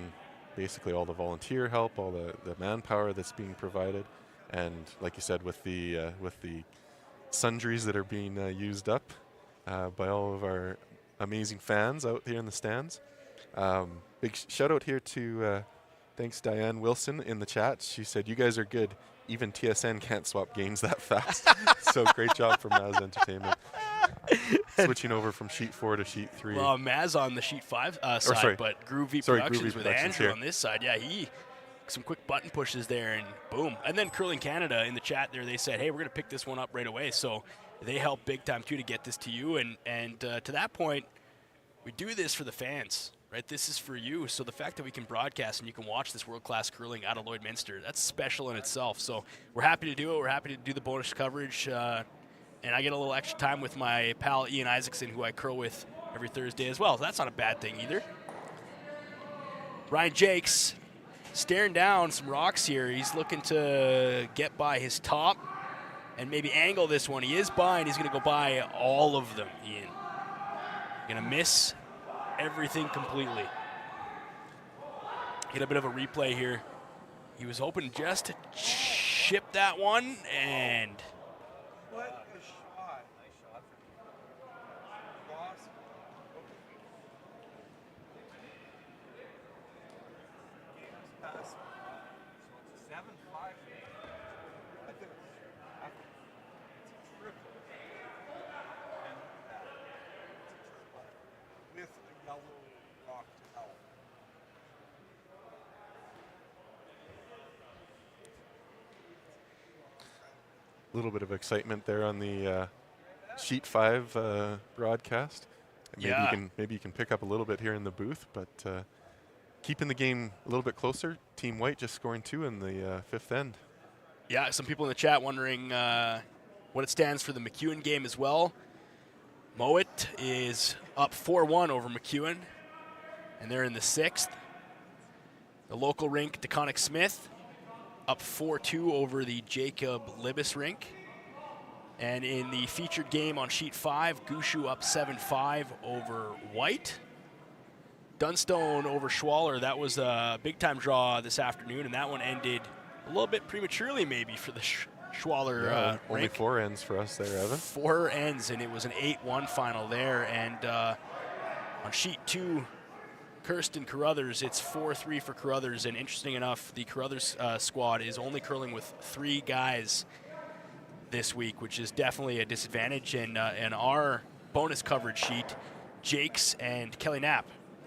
basically all the volunteer help, all the manpower that's being provided, and like you said, with the sundries that are being used up by all of our amazing fans out here in the stands. Big shout out here to thanks, Diane Wilson, in the chat. She said, "You guys are good. Even TSN can't swap games that fast." So great job for Maz Entertainment. Switching over from sheet 4 to sheet 3. Well, Maz on the sheet 5 side, but Groovy Productions with Andrew here on this side. Yeah, he some quick button pushes there, and boom. And then Curling Canada in the chat there, they said, "Hey, we're going to pick this one up right away." So they helped big time too to get this to you. And to that point, we do this for the fans. Right, this is for you. So the fact that we can broadcast and you can watch this world-class curling out of Lloydminster, that's special in itself. So we're happy to do it. We're happy to do the bonus coverage. And I get a little extra time with my pal Ian Isaacson, who I curl with every Thursday as well. So that's not a bad thing either. Ryan Jakes staring down some rocks here. He's looking to get by his top and maybe angle this one. He is by, and he's going to go by all of them, Ian. Going to miss everything completely. Get a bit of a replay here. He was hoping just to chip that one, and What a shot. Nice shot. Ross. Game's past. So it's 7-5. I think it's a triple. And that. With a yellow rock to help. A little bit of excitement there on the sheet 5 broadcast. Maybe you can pick up a little bit here in the booth, but keeping the game a little bit closer. Team White just scoring 2 in the 5th end. Yeah, some people in the chat wondering what it stands for the McEwen game as well. Mowat is up 4-1 over McEwen, and they're in the 6th. The local rink, DeConnick Smith, up 4-2 over the Jacob Libis rink. And in the featured game on sheet 5, Gushu up 7-5 over White. Dunstone over Schwaller, that was a big-time draw this afternoon, and that one ended a little bit prematurely maybe for the Schwaller only rink. 4 ends for us there, Evan. 4 ends, and it was an 8-1 final there. And on sheet 2, Kirsten Carruthers, it's 4-3 for Carruthers. And interesting enough, the Carruthers squad is only curling with 3 guys this week, which is definitely a disadvantage. And in our bonus coverage sheet, Jakes and Kelly Knapp,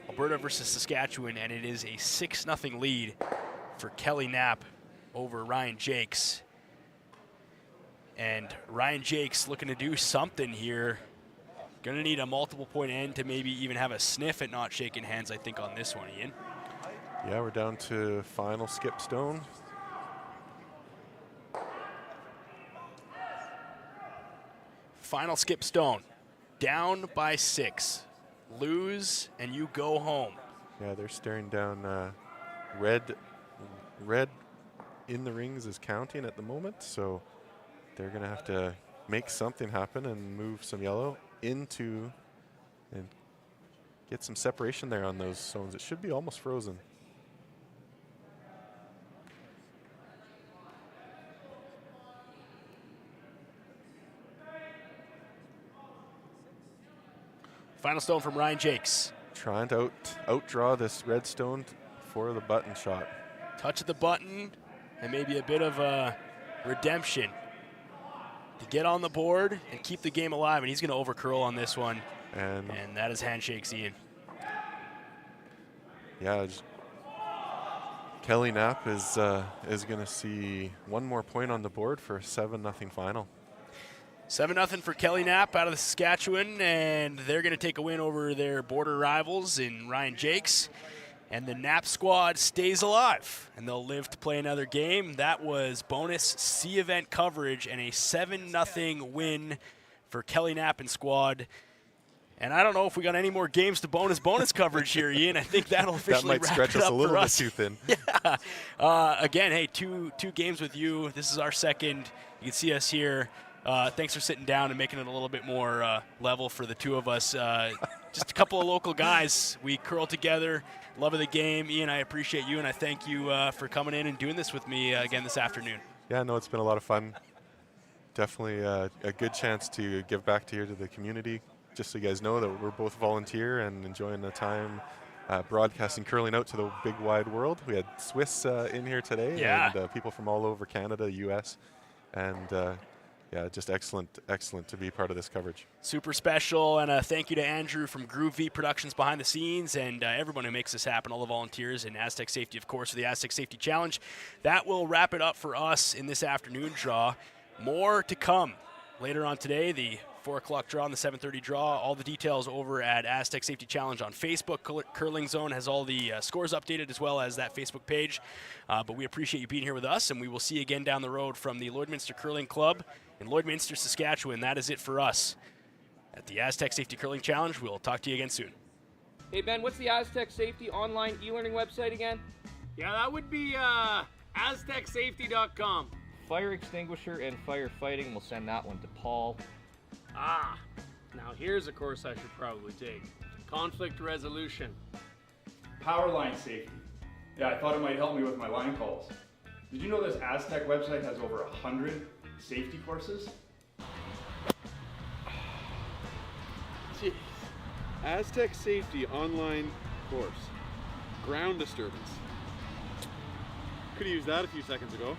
Alberta versus Saskatchewan, and it is a 6-0 lead for Kelly Knapp over Ryan Jakes. And Ryan Jakes looking to do something here. Going to need a multiple point end to maybe even have a sniff at not shaking hands, I think, on this one, Ian. Yeah, we're down to final skip stone. Final skip stone. Down by 6. Lose and you go home. Yeah, they're staring down red in the rings is counting at the moment, so they're going to have to make something happen and move some yellow into and get some separation there on those zones. It should be almost frozen. Final stone from Ryan Jakes. Trying to outdraw this red stone for the button shot. Touch of the button and maybe a bit of a redemption to get on the board and keep the game alive. And he's going to over-curl on this one. And that is handshakes, Ian. Yeah, Kelly Knapp is going to see one more point on the board for a 7-0 final. 7-0 for Kelly Knapp out of the Saskatchewan, and they're going to take a win over their border rivals in Ryan Jakes. And the Knapp squad stays alive, and they'll live to play another game. That was bonus C event coverage and a 7-0 win for Kelly Knapp and squad. And I don't know if we got any more games to bonus coverage here, Ian. I think that'll officially that might stretch us a little bit too thin. Yeah. Again, hey, two games with you. This is our second. You can see us here. Thanks for sitting down and making it a little bit more level for the two of us. Just a couple of local guys. We curl together. Love of the game. Ian, I appreciate you, and I thank you for coming in and doing this with me again this afternoon. Yeah, no, it's been a lot of fun. Definitely a good chance to give back to the community. Just so you guys know that we're both volunteer and enjoying the time broadcasting curling out to the big wide world. We had Swiss in here today, and people from all over Canada, U.S., and yeah, just excellent to be part of this coverage. Super special, and a thank you to Andrew from Groove V Productions behind the scenes, and everyone who makes this happen, all the volunteers, and Astec Safety, of course, for the Astec Safety Challenge. That will wrap it up for us in this afternoon draw. More to come later on today, the 4 o'clock draw and the 7:30 draw. All the details over at Astec Safety Challenge on Facebook. Curling Zone has all the scores updated as well as that Facebook page. But we appreciate you being here with us, and we will see you again down the road from the Lloydminster Curling Club in Lloydminster, Saskatchewan. That is it for us at the Astec Safety Curling Challenge. We'll talk to you again soon. Hey, Ben, what's the Astec Safety online e-learning website again? Yeah, that would be aztecsafety.com. Fire extinguisher and firefighting. We'll send that one to Paul. Ah, now here's a course I should probably take. Conflict resolution. Power line safety. Yeah, I thought it might help me with my line calls. Did you know this Astec website has over 100 safety courses? Jeez. Astec Safety online course. Ground disturbance. Could have used that a few seconds ago.